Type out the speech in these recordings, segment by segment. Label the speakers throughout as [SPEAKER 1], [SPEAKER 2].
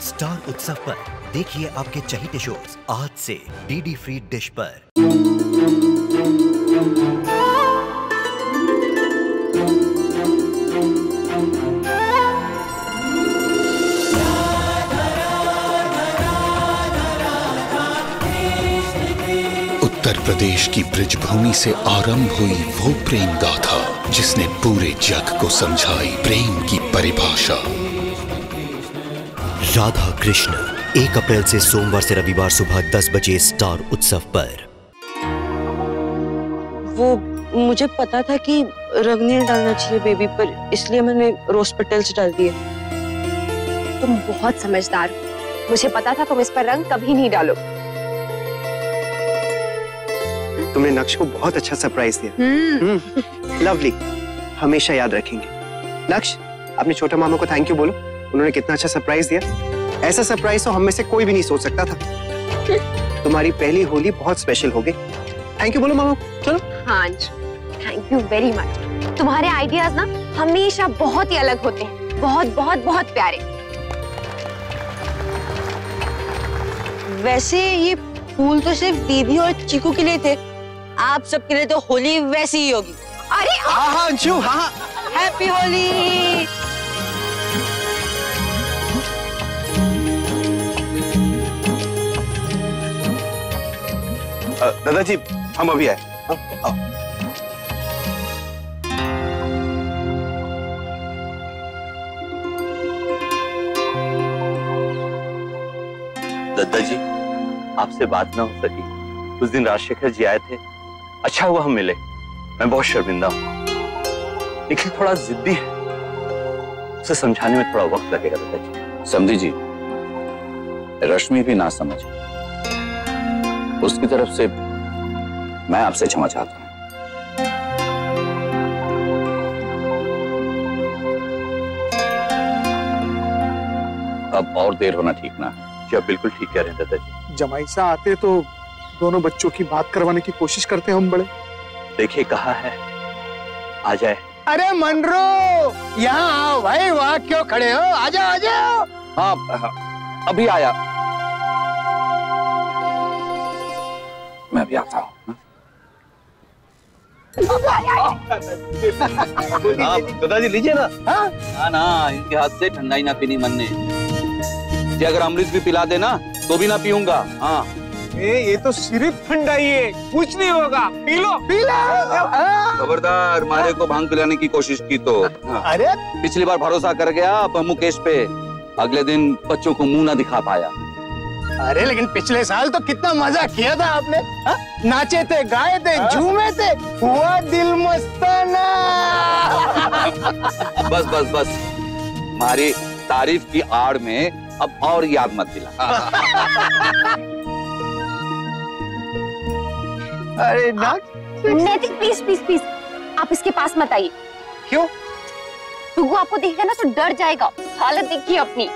[SPEAKER 1] Star उत्सव पर देखिए आपके चहेते शोज आज से डीडी फ्री डिश पर।
[SPEAKER 2] उत्तर प्रदेश की ब्रजभूमि से आरंभ हुई वो प्रेम गाथा जिसने पूरे जग को समझाई प्रेम की परिभाषा।
[SPEAKER 1] राधा कृष्ण 1 अप्रैल से सोमवार से रविवार सुबह 10 बजे स्टार उत्सव पर।
[SPEAKER 3] वो मुझे पता था कि रंग नहीं डालना चाहिए बेबी पर, इसलिए मैंने रोज पेटल्स डाल दिए।
[SPEAKER 4] तुम बहुत समझदार हो। मुझे पता था तुम इस पर रंग कभी नहीं डालो।
[SPEAKER 5] तुमने नक्श को बहुत अच्छा सरप्राइज दिया। लवली, हमेशा याद रखेंगे। नक्श, अपने छोटे मामा को थैंक यू बोलो, उन्होंने कितना अच्छा सरप्राइज दिया। ऐसा सरप्राइज तो हम में से कोई भी नहीं सोच सकता था। तुम्हारी पहली होली बहुत स्पेशल हो गई। थैंक यू बोलो मामा, चलो।
[SPEAKER 4] हाँ जी, थैंक यू वेरी मच। तुम्हारे आइडियाज ना हमेशा बहुत ही अलग होते हैं, बहुत बहुत बहुत प्यारे।
[SPEAKER 3] वैसे ये फूल तो सिर्फ दीदी और चीकू के लिए थे, आप सबके लिए तो होली वैसी ही होगी।
[SPEAKER 4] अरे
[SPEAKER 5] हाँ अंशु, हाँ
[SPEAKER 3] हैप्पी होली।
[SPEAKER 5] दादाजी, हम अभी आए।
[SPEAKER 6] दादाजी, आपसे बात ना हो सकी। उस दिन राजशेखर जी आए थे, अच्छा हुआ हम मिले। मैं बहुत शर्मिंदा हूँ, लेकिन थोड़ा जिद्दी है, उसे समझाने में थोड़ा वक्त लगेगा दादाजी।
[SPEAKER 7] समझी जी, रश्मि भी ना समझ, उसकी तरफ से मैं आपसे क्षमा चाहता हूँ। अब और देर होना ठीक ना है।
[SPEAKER 6] जी आप बिल्कुल ठीक कह रहे हैं दादाजी।
[SPEAKER 8] जमाई सा आते तो दोनों बच्चों की बात करवाने की कोशिश करते हम बड़े।
[SPEAKER 6] देखिए कहा है, आ जाए।
[SPEAKER 8] अरे मनरो, यहाँ आओ भाई, वहाँ क्यों खड़े हो? आ जाओ आ जाओ।
[SPEAKER 7] हाँ, अभी आया। मैं अभी आता हूँ।
[SPEAKER 6] दादाजी लीजिए ना।
[SPEAKER 7] हाँ ना, इनके हाथ से ठंडाई ना पीनी मन ने। जी अगर अमृत भी पिला देना तो भी ना पीऊंगा। हाँ
[SPEAKER 8] ये तो सिर्फ ठंडाई है, कुछ नहीं होगा, पी लो पी लो।
[SPEAKER 7] खबरदार, मारे को भांग पिलाने की कोशिश की तो।
[SPEAKER 8] अरे
[SPEAKER 7] पिछली बार भरोसा कर गया मुकेश पे, अगले दिन बच्चों को मुंह ना दिखा पाया।
[SPEAKER 8] अरे लेकिन पिछले साल तो कितना मजा किया था आपने। नाचे थे, गाए थे, झूमे थे, हुआ दिल मस्ताना।
[SPEAKER 7] बस बस बस, हमारी तारीफ की आड़ में अब और याद मत दिला।
[SPEAKER 5] अरे
[SPEAKER 4] नैतिक प्लीज प्लीज प्लीज, आप इसके पास मत आइए।
[SPEAKER 5] क्यों?
[SPEAKER 4] टुगु आपको देखेगा ना तो डर जाएगा। हालत देखिए अपनी।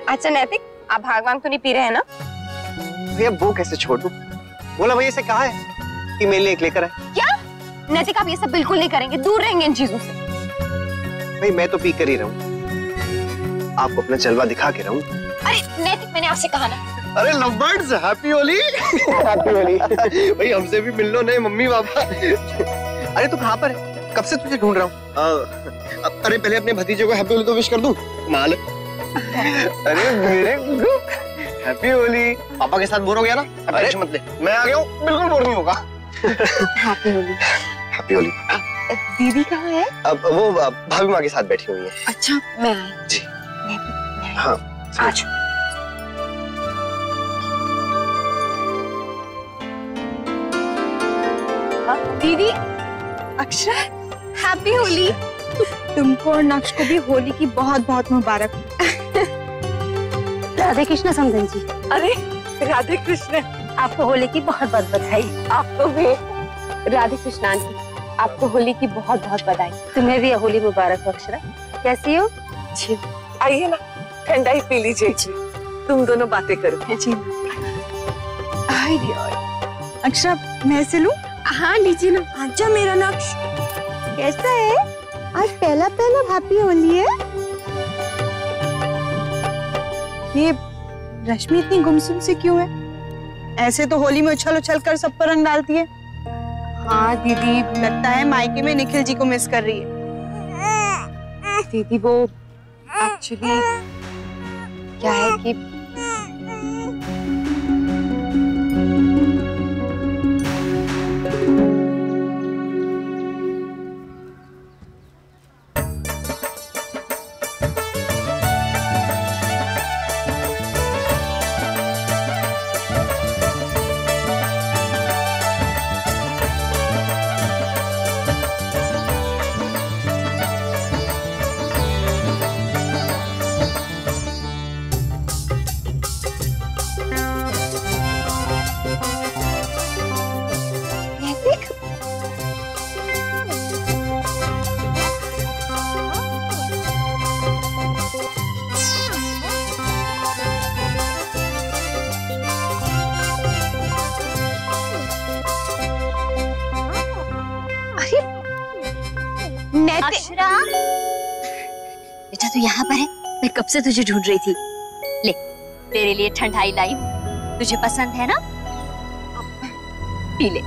[SPEAKER 4] अच्छा नैतिक, आप भाग वांग तो नहीं पी रहे हैं ना?
[SPEAKER 5] भैया वो कैसे छोड़ दूं? बोला भैया से कहा है कि मेरे लिए एक लेकर आए।
[SPEAKER 4] क्या नैतिक, आप ये सब बिल्कुल नहीं करेंगे, दूर रहेंगे इन चीजों से।
[SPEAKER 5] भाई मैं तो पी कर ही रहूं, आपको अपना जलवा दिखा के रहूं।
[SPEAKER 4] अरे नैतिक, मैंने आपसे कहा ना।
[SPEAKER 5] अरे lovebirds, happy Holi. Happy Holi. भाई हमसे भी मिल लो, नहीं मम्मी पापा। अरे तू कहाँ पर है? कब से तुझे ढूंढ रहा हूँ। अरे पहले अपने भतीजे को हैप्पी होली तो विश कर दूं। माल। अरे मेरे हैप्पी होली। पापा के साथ बोर हो गया ना? अरे मत ले, मैं आ गया हूँ, बिल्कुल बोर नहीं होगा।
[SPEAKER 4] हैप्पी होली।
[SPEAKER 5] हैप्पी होली।
[SPEAKER 4] दीदी कहाँ है?
[SPEAKER 5] अब वो भाभी माँ के साथ बैठी हुई है।
[SPEAKER 4] अच्छा मैं आई।
[SPEAKER 5] जी हाँ
[SPEAKER 4] आज दीदी। अक्षरा, हैप्पी होली।
[SPEAKER 9] तुमको और नक्श को भी होली की बहुत बहुत मुबारक।
[SPEAKER 4] राधे कृष्ण समधन जी।
[SPEAKER 3] अरे राधे कृष्ण,
[SPEAKER 4] आपको होली की बहुत बहुत बधाई।
[SPEAKER 3] आपको भी।
[SPEAKER 4] राधे कृष्ण आंटी, आपको होली की बहुत बहुत बधाई। तुम्हें भी होली मुबारक हो। अक्षरा कैसी हो?
[SPEAKER 3] जी आइए ना, ठंडा ही पी लीजिए। तुम दोनों बातें करो।
[SPEAKER 9] जी अक्षरा, मैं से लूं?
[SPEAKER 4] हाँ लीजिए ना।
[SPEAKER 9] आजा मेरा नक्श, कैसा है? आज पहला पहला हैप्पी होली है। ये रश्मि इतनी गुमसुम सी क्यों है? ऐसे तो होली में उछल उछल कर सब पर रंग डालती है। हाँ दीदी, लगता है मायके में निखिल जी को मिस कर रही है।
[SPEAKER 4] दीदी वो एक्चुअली क्या है कि
[SPEAKER 10] अक्षरा, बेटा तू यहाँ पर है? मैं कब से तुझे ढूंढ रही थी। ले तेरे लिए ठंडाई लाई, तुझे पसंद है ना? पी ले।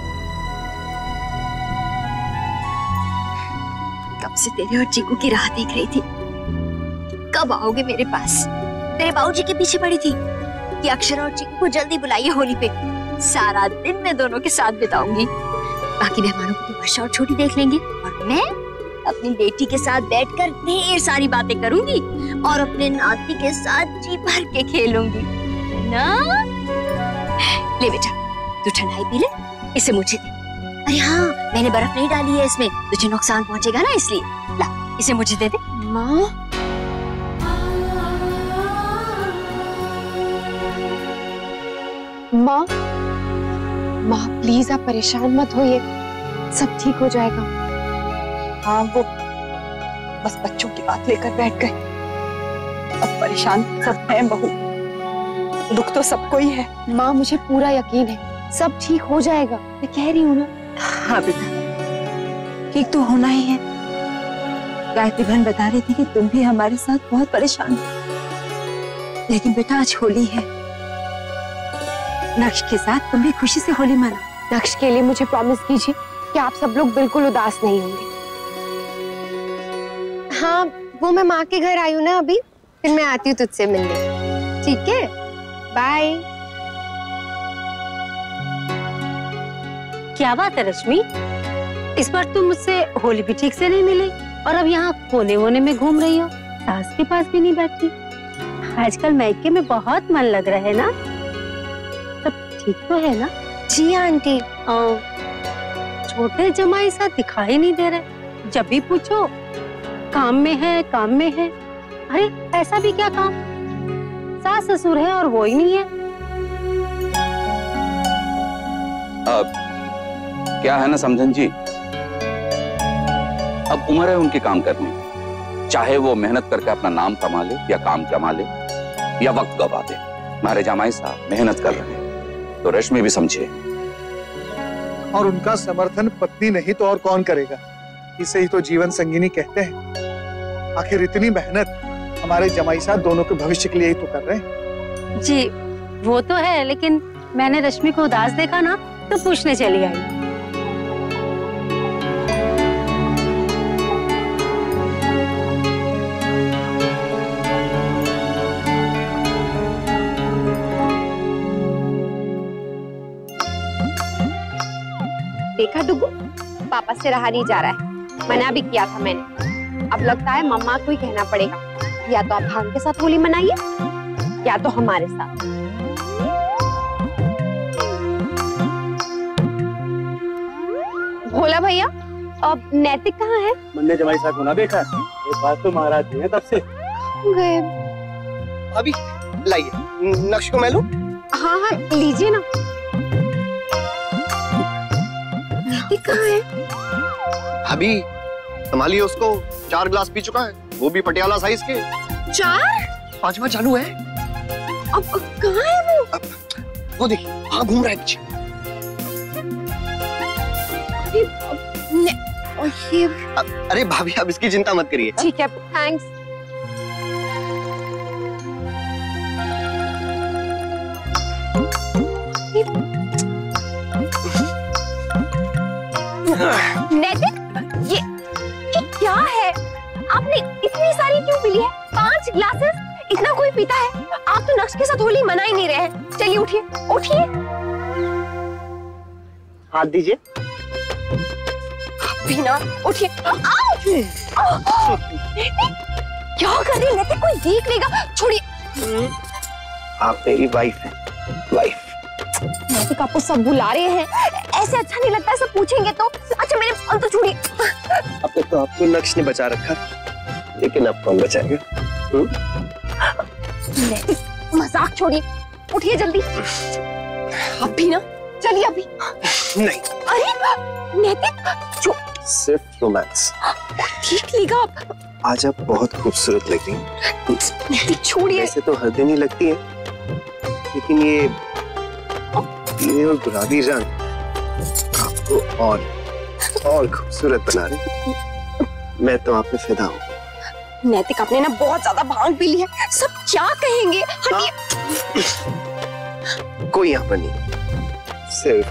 [SPEAKER 10] कब से तेरे और चीकू की राह देख रही थी, कब आओगे मेरे पास। तेरे बाबूजी के पीछे पड़ी थी कि अक्षरा और चीकू को जल्दी बुलाइए होली पे। सारा दिन मैं दोनों के साथ बिताऊंगी। बाकी मेहमानों को तो वर्षा और छोटी देख लेंगे और मैं अपनी बेटी के साथ बैठकर ढेर सारी बातें करूंगी और अपने नाती के साथ जी भर के खेलूंगी ना। ले बेटा तू ठंडाई पी ले, इसे मुझे दे। अरे हाँ, मैंने बर्फ नहीं डाली है इसमें, तुझे नुकसान पहुंचेगा ना, इसलिए ला इसे मुझे दे दे।
[SPEAKER 4] माँ माँ माँ प्लीज आप परेशान मत होइए, सब ठीक हो जाएगा। हाँ वो बस बच्चों की बात लेकर बैठ गए। अब परेशान सब हैं बहू, दुख तो सबको ही है। माँ मुझे पूरा यकीन है सब ठीक हो जाएगा, मैं कह रही हूँ ना।
[SPEAKER 9] हाँ बेटा, ठीक तो होना ही है। गायत्री बहन बता रही थी कि तुम भी हमारे साथ बहुत परेशान हो, लेकिन बेटा आज होली है, नक्श के साथ तुम भी खुशी से होली मनाओ।
[SPEAKER 4] नक्श के लिए मुझे प्रॉमिस कीजिए कि आप सब लोग बिल्कुल उदास नहीं होंगे। हाँ वो मैं माँ के घर आई हूँ ना अभी, फिर मैं आती हूँ तुझसे मिलने। ठीक है, बाय।
[SPEAKER 11] क्या बात है रश्मि, इस बार तुम मुझसे होली भी ठीक से नहीं मिली और अब यहाँ कोने वोने में घूम रही हो, सास के पास भी नहीं बैठी। आजकल मायके में बहुत मन लग रहा है ना, सब ठीक तो है ना?
[SPEAKER 4] जी आंटी।
[SPEAKER 11] छोटे जमाई सा दिखाई नहीं दे रहे, जब भी पूछो काम में है काम में है। अरे ऐसा भी क्या काम, सास ससुर है और वो ही नहीं है।
[SPEAKER 7] क्या है ना समझन जी, अब उम्र है उनकी काम करने, चाहे वो मेहनत करके अपना नाम कमा ले या काम कमा ले या वक्त गवा दे। हमारे जमाई साहब मेहनत कर रहे हैं तो रश्मि भी समझे।
[SPEAKER 12] और उनका समर्थन पत्नी नहीं तो और कौन करेगा, इसे ही तो जीवन संगिनी कहते हैं। आखिर इतनी मेहनत हमारे जमाई साहब दोनों के भविष्य के लिए ही तो कर रहे हैं।
[SPEAKER 11] जी वो तो है, लेकिन मैंने रश्मि को उदास देखा ना तो पूछने चली आई।
[SPEAKER 4] देखा डुगू, पापा से रहा नहीं जा रहा है, मना भी किया था मैंने। अब लगता है मम्मा को ही कहना पड़ेगा, या तो आप भान के साथ होली मनाइए या तो हमारे साथ। भोला भैया, अब नैतिक कहाँ है?
[SPEAKER 8] मैंने जमाई साहब को ना देखा, ये बात तो महाराज जी है तब से
[SPEAKER 4] गए।
[SPEAKER 5] अभी लाइए, नक्श को मैं लूं?
[SPEAKER 4] हाँ हाँ लीजिए ना। नैतिक कहाँ है?
[SPEAKER 5] अभी संभालिए उसको, 4 गिलास पी चुका है, वो भी पटियाला साइज के।
[SPEAKER 4] 4?
[SPEAKER 5] 5वां चालू है।
[SPEAKER 4] अब कहाँ है वो?
[SPEAKER 5] वो देखिए वहाँ घूम रहा है पीछे। अरे भाभी आप इसकी चिंता मत करिए।
[SPEAKER 4] ठीक है, थैंक्स।
[SPEAKER 10] नैतिक, ये क्या है? आपने इतनी सारी क्यों पी ली है? 5 ग्लासेस, इतना कोई पीता है? आप तो नक्श के साथ होली मना ही नहीं रहे हैं। चलिए उठिए, उठिए।
[SPEAKER 5] हाथ दीजिए।
[SPEAKER 10] पीना, उठिए। क्या कर रही है नैतिक? कोई देख लेगा। छोड़िए।
[SPEAKER 5] आप मेरी वाइफ हैं, वाइफ।
[SPEAKER 10] नैतिक, आपको सब बुला रहे हैं, ऐसे अच्छा नहीं लगता है। सब पूछेंगे तो। अच्छा मेरे फोन तो छोड़िए।
[SPEAKER 5] अब तक तो आपको नक्श ने बचा रखा, लेकिन अब कौन बचाएगा?
[SPEAKER 10] नैतिक, मजाक छोड़िए, उठिए जल्दी। आप भी ना, चलिए अभी।
[SPEAKER 5] नहीं।
[SPEAKER 10] अरे नैतिक, जो
[SPEAKER 5] सिर्फ रोमांस।
[SPEAKER 10] ठीक लेगा आप।
[SPEAKER 5] आज आप बहुत खूबसूरत लग रही हैं।
[SPEAKER 10] नैतिक छोड़िए।
[SPEAKER 5] वैसे तो हर दिन ही लगती है, लेकिन ये पीले और गुलाबी रंग आपको और खूबसूरत बना रहे। मैं तो आप पे फिदा हूँ।
[SPEAKER 10] नैतिक, आपने ना बहुत ज्यादा भांग पी ली है। सब क्या कहेंगे? हटिए।
[SPEAKER 5] कोई यहाँ पर नहीं, सिर्फ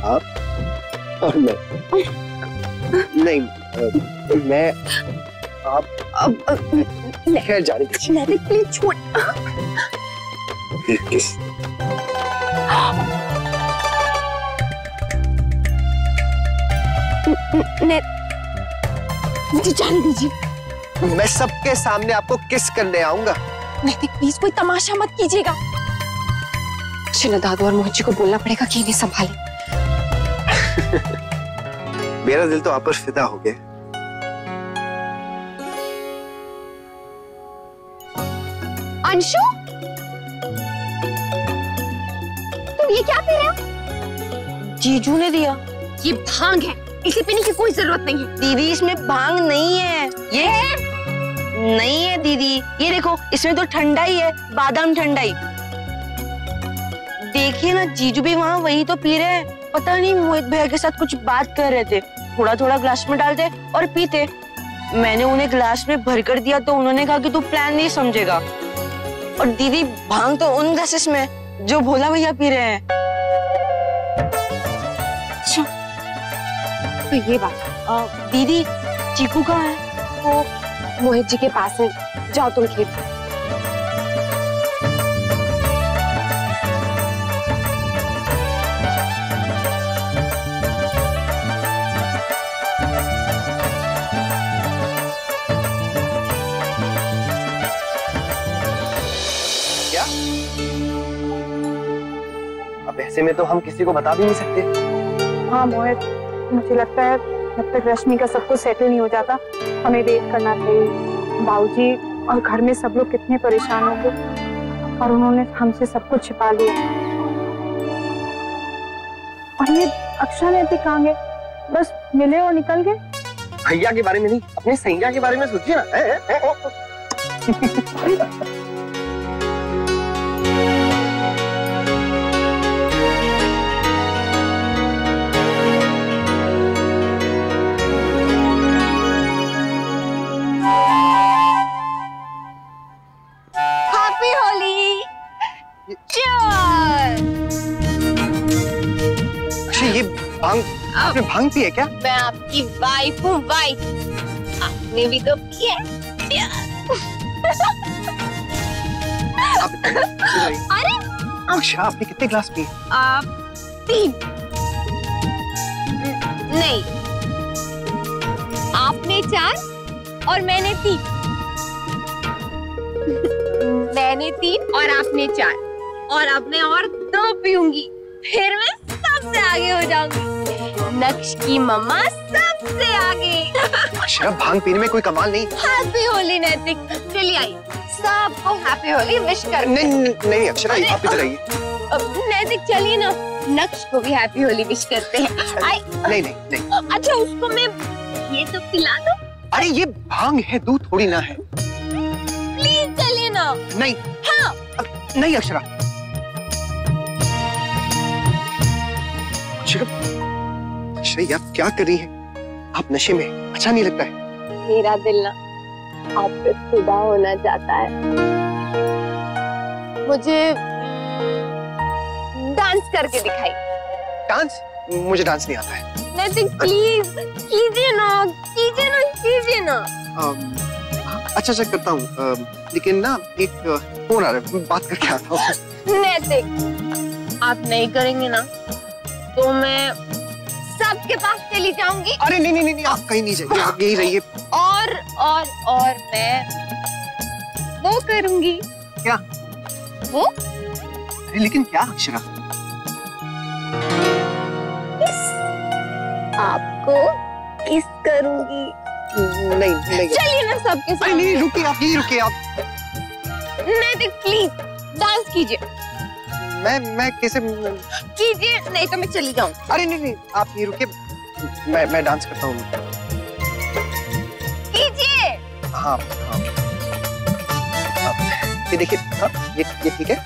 [SPEAKER 5] आप और मैं। नहीं, मैं आप खैर जाने दीजिए।
[SPEAKER 10] नैतिक प्लीज छोड़।
[SPEAKER 5] एक किस।
[SPEAKER 10] मुझे जाने दीजिए।
[SPEAKER 5] मैं सबके सामने आपको किस करने आऊंगा।
[SPEAKER 10] नैतिक प्लीज कोई तमाशा मत कीजिएगा। शीला दादू और मोहित जी को बोलना पड़ेगा कि इन्हें संभाले।
[SPEAKER 5] मेरा दिल तो आप पर फिदा हो गया।
[SPEAKER 10] अंशु, तुम ये क्या पी रहे हो?
[SPEAKER 3] जीजू ने दिया।
[SPEAKER 10] ये भांग है, इसे पीने की कोई जरूरत नहीं है।
[SPEAKER 3] दीदी इसमें भांग नहीं है। ये नहीं है दीदी, ये देखो इसमें तो ठंडा ही है, बादाम ठंडाई। देखिए ना, जीजू भी वहाँ वही तो पी रहे हैं। पता नहीं मोहित भैया के साथ कुछ बात कर रहे थे, थोड़ा थोड़ा ग्लास में डालते और पीते। मैंने उन्हें ग्लास में भर कर दिया तो उन्होंने कहा कि तू प्लान नहीं समझेगा। और दीदी भांग तो उन ग्लासेस में जो भोला भैया पी रहे हैं।
[SPEAKER 10] अच्छा, तो ये बात।
[SPEAKER 3] दीदी चीकू कहाँ है?
[SPEAKER 10] वो मोहित जी के पास है, जाओ तुम खेल।
[SPEAKER 5] अब ऐसे में तो हम किसी को बता भी नहीं सकते।
[SPEAKER 4] हाँ मोहित, मुझे लगता है जब तक रश्मि का सब कुछ सेटल नहीं हो जाता हमें वेट करना चाहिए। बाबूजी और घर में सब लोग कितने परेशान होंगे और उन्होंने हमसे सब कुछ छिपा लिया। और ये अक्षरा ने अभी कहाँ गए? बस मिले और निकल गए।
[SPEAKER 5] भैया के बारे में नहीं, अपने सैया के बारे में सोचिए ना।
[SPEAKER 10] हैप्पी होली।
[SPEAKER 5] ये भांग, आपने भांग पी है क्या?
[SPEAKER 10] मैं आपकी वाइफ हूँ, वाइफ। आपने भी तो पी है। अरे
[SPEAKER 5] अक्षरा, आपने कितने ग्लास पिए?
[SPEAKER 10] 3। नहीं, आपने 4 और मैंने 3। मैंने 3 और आपने 4 और अब मैं और 2 पीऊंगी, फिर मैं सबसे आगे हो जाऊंगी। नक्श की मम्मा सबसे आगे।
[SPEAKER 5] अक्षरा, भांग पीने में कोई कमाल नहीं।
[SPEAKER 10] हैप्पी होली नैतिक, चलिए आइए सबको हैप्पी होली विश कर।
[SPEAKER 5] नहीं अक्षरा, आप इधर आइए।
[SPEAKER 10] नैतिक चलिए ना, नक्श को भी हैप्पी होली विश करते हैं।
[SPEAKER 5] नहीं।
[SPEAKER 10] अच्छा उसको मैं ये तो पिला दो।
[SPEAKER 5] अरे ये भांग है, दूध थोड़ी ना है।
[SPEAKER 10] प्लीज चलिए ना।
[SPEAKER 5] नहीं।
[SPEAKER 10] हाँ।
[SPEAKER 5] नहीं अक्षरा। अक्षरा, आप क्या कर रही हैं? आप नशे में, अच्छा नहीं लगता है।
[SPEAKER 10] मेरा दिल ना आप पे फिदा होना चाहता है। मुझे
[SPEAKER 4] डांस करके दिखाई।
[SPEAKER 5] डांस? मुझे डांस नहीं आता है।
[SPEAKER 4] नैतिक प्लीज कीजिए ना, कीजिए ना, कीजिए ना।
[SPEAKER 5] अच्छा करता हूँ, लेकिन ना एक फोन आ रहा है, बात करके आता हूँ।
[SPEAKER 4] नैतिक, आप नहीं करेंगे ना तो मैं सबके पास चली जाऊंगी।
[SPEAKER 5] अरे नहीं, आप कहीं नहीं जाइए, आप यही रहिए।
[SPEAKER 4] और मैं वो करूंगी।
[SPEAKER 5] क्या?
[SPEAKER 4] वो?
[SPEAKER 5] अरे लेकिन क्या अक्षरा?
[SPEAKER 4] आपको किस करूंगी।
[SPEAKER 5] नहीं
[SPEAKER 4] चलिए ना सबके साथ।
[SPEAKER 5] अरे नहीं, रुकिए आप, यही रुकिए आप।
[SPEAKER 4] नैतिक प्लीज डांस कीजिए।
[SPEAKER 5] मैं कैसे?
[SPEAKER 4] कीजिए, नहीं तो मैं चली जाऊँ।
[SPEAKER 5] अरे नहीं, आप ये रुकिए, मैं डांस करता हूँ।
[SPEAKER 4] कीजिए।
[SPEAKER 5] हाँ। ये देखिए, ये ठीक है?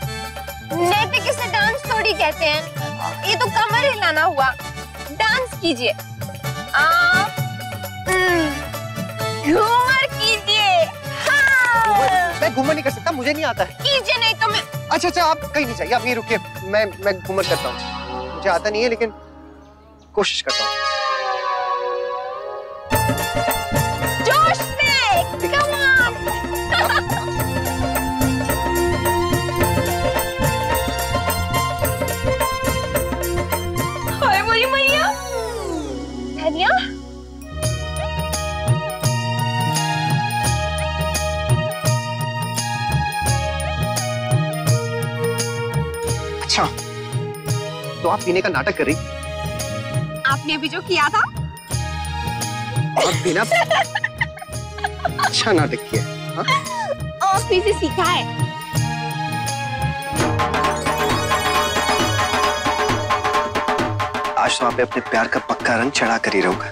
[SPEAKER 4] नैतिक, इसे डांस थोड़ी कहते हैं, ये तो कमर हिलाना हुआ। डांस कीजिए। आप घूमर कीजिए। हाँ।
[SPEAKER 5] मैं घूमर नहीं कर सकता, मुझे नहीं आता है।
[SPEAKER 4] कीजिए, नहीं तो मैं।
[SPEAKER 5] अच्छा, आप कहीं नहीं जाइए, आप ये रुकिए, मैं घूमर करता हूँ। मुझे आता नहीं है लेकिन कोशिश करता हूँ।
[SPEAKER 4] जोश में, कम ऑन। हाय मोरी मैया, धनिया।
[SPEAKER 5] अच्छा, तो आप पीने का नाटक कर रही?
[SPEAKER 4] आपने भी जो किया था।
[SPEAKER 5] और बिना अच्छा नाटक किया। हाँ?
[SPEAKER 4] आप इसे सीखा है।
[SPEAKER 5] आज तो आप अपने प्यार का पक्का रंग चढ़ा कर ही रहूंगा।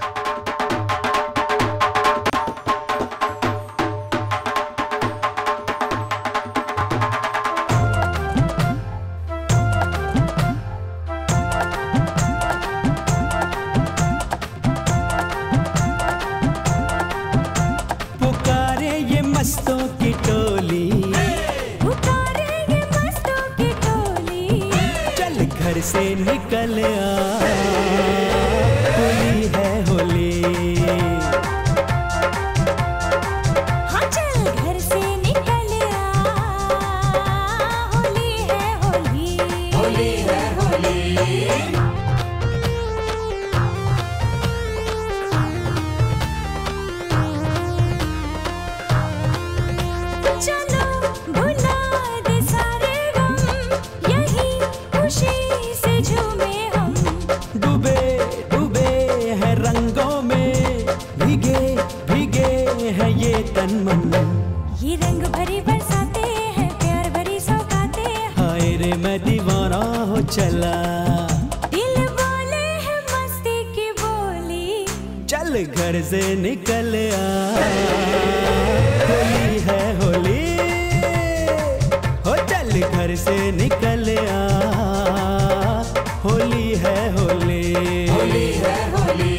[SPEAKER 13] से निकल आ, होली है होली।
[SPEAKER 14] हाँ चल घर से निकल आ, होली है होली, होली है होली। चलो भुला दे सारे गम, यही खुशी से झूमे हम।
[SPEAKER 13] डूबे डूबे है रंगों में, भीगे भीगे है ये तन मन।
[SPEAKER 14] ये रंग भरी बरसाते हैं, प्यार भरी सौगातें।
[SPEAKER 13] हाय रे मैं दीवाना हो चला,
[SPEAKER 14] दिल बोले है मस्ती की बोली।
[SPEAKER 13] चल घर से निकल आ, होली है होली। हो चल घर से निकल आ, होली है होली, होली है होली।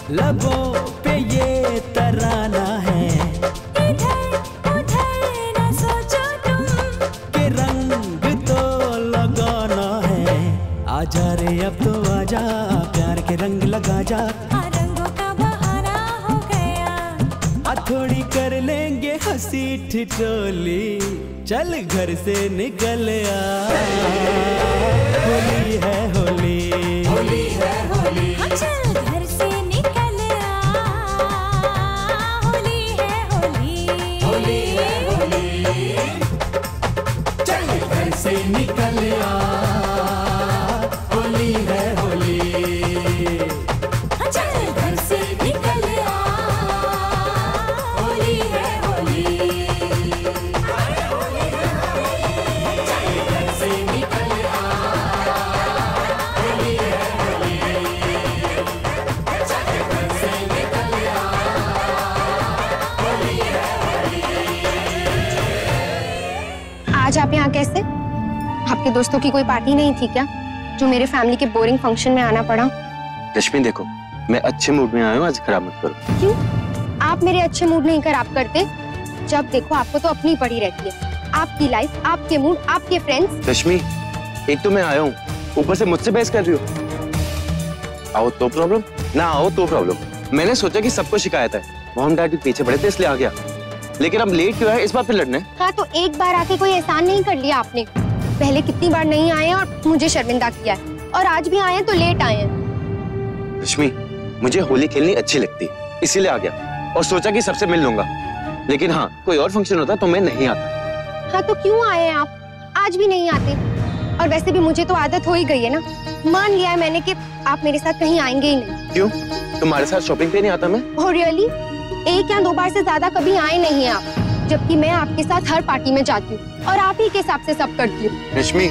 [SPEAKER 13] लबों पे ये तराना है,
[SPEAKER 14] इधर उधर न सोचो तुम,
[SPEAKER 13] कि रंग तो लगाना है। आजा रे अब तो आजा, प्यार के रंग लगा जा।
[SPEAKER 14] रंगों का बहाना हो गया,
[SPEAKER 13] थोड़ी कर लेंगे हंसी ठिठोली। चल घर से निकल आ, होली है होली, होली है होली।
[SPEAKER 14] चल घर से निकल आ, होली है होली, होली है होली।
[SPEAKER 13] चल घर से निकल आ, होली है होली।
[SPEAKER 14] चल घर से निकल आ, होली है होली।
[SPEAKER 13] चल घर से निकल आ, होली है होली। चल घर से निकल आ, होली है होली।
[SPEAKER 4] आज आप यहाँ कैसे? आपके दोस्तों की कोई पार्टी नहीं थी क्या जो मेरे फैमिली के बोरिंग फंक्शन में आना पड़ा?
[SPEAKER 5] रश्मि देखो, मैं अच्छे मूड में आया हूँ, आज खराब मत करो।
[SPEAKER 4] क्यों? आप मेरे अच्छे मूड नहीं खराब करते। जब देखो आपको तो अपनी पड़ी रहती है। आपकी लाइफ, आपके मूड, आपके फ्रेंड्स।
[SPEAKER 5] रश्मि, एक तो मैं आया हूँ, ऊपर से मुझसे बहस कर रही हो। आओ तो प्रॉब्लम, ना आओ तो प्रॉब्लम। मैंने सोचा कि सबको शिकायत है, मॉम डैड भी पीछे पड़े थे इसलिए आ गया। लेकिन अब लेट क्यों है, इस बार फिर लड़ने?
[SPEAKER 4] हाँ तो एक बार आके कोई एहसान नहीं कर लिया आपने। पहले कितनी बार नहीं आए और मुझे शर्मिंदा किया है, और आज भी आए हैं तो लेट आए हैं।
[SPEAKER 5] रश्मि, मुझे होली खेलनी अच्छी लगती, इसीलिए आ गया और सोचा कि सबसे मिल लूंगा। लेकिन हाँ, कोई और फंक्शन होता तो मैं नहीं आता।
[SPEAKER 4] हाँ तो क्यों आए हैं आप? आज भी नहीं आते। और वैसे भी मुझे तो आदत हो ही गई है ना। मान लिया है मैंने कि आप मेरे साथ कहीं आएंगे ही नहीं।
[SPEAKER 5] क्यों? तुम्हारे साथ शॉपिंग पे नहीं आता मैं?
[SPEAKER 4] Oh really? एक या दो बार से ज्यादा कभी आए नहीं हैं आप, जबकि मैं आपके साथ हर पार्टी में जाती हूँ और आप ही के हिसाब से सब करती हूँ।
[SPEAKER 5] रश्मि,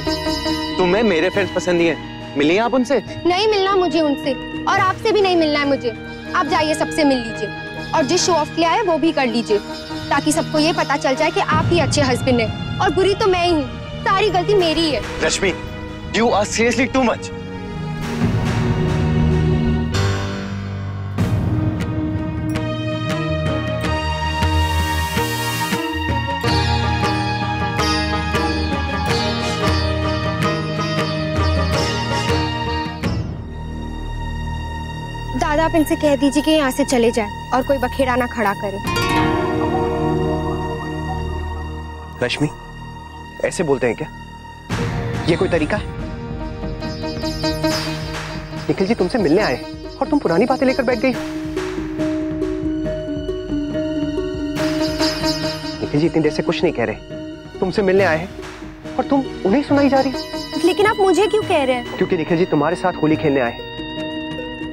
[SPEAKER 5] तुम्हें मेरे फ्रेंड्स पसंद नहीं है, मिलिए आप उनसे?
[SPEAKER 4] नहीं मिलना मुझे उनसे, और आपसे भी नहीं मिलना है मुझे। आप जाइए, सबसे मिल लीजिए, और जिस शो ऑफ के लिए आए वो भी कर लीजिए, ताकि सबको ये पता चल जाए कि आप ही अच्छे हस्बैंड हैं और बुरी तो मैं ही हूँ। सारी गलती मेरी है।
[SPEAKER 5] रश्मि, you are seriously too much.
[SPEAKER 4] दादा आप इनसे कह दीजिए कि यहाँ से चले जाए और कोई बखेड़ा ना खड़ा करे।
[SPEAKER 15] रश्मि, ऐसे बोलते हैं क्या? ये कोई तरीका है? निखिल जी तुमसे मिलने आए और तुम पुरानी बातें लेकर बैठ गई। निखिल जी इतनी देर से कुछ नहीं कह रहे, तुमसे मिलने आए हैं और तुम उन्हें सुनाई जा रही हो।
[SPEAKER 4] लेकिन आप मुझे क्यों कह रहे हैं?
[SPEAKER 15] क्योंकि निखिल जी तुम्हारे साथ होली खेलने आए।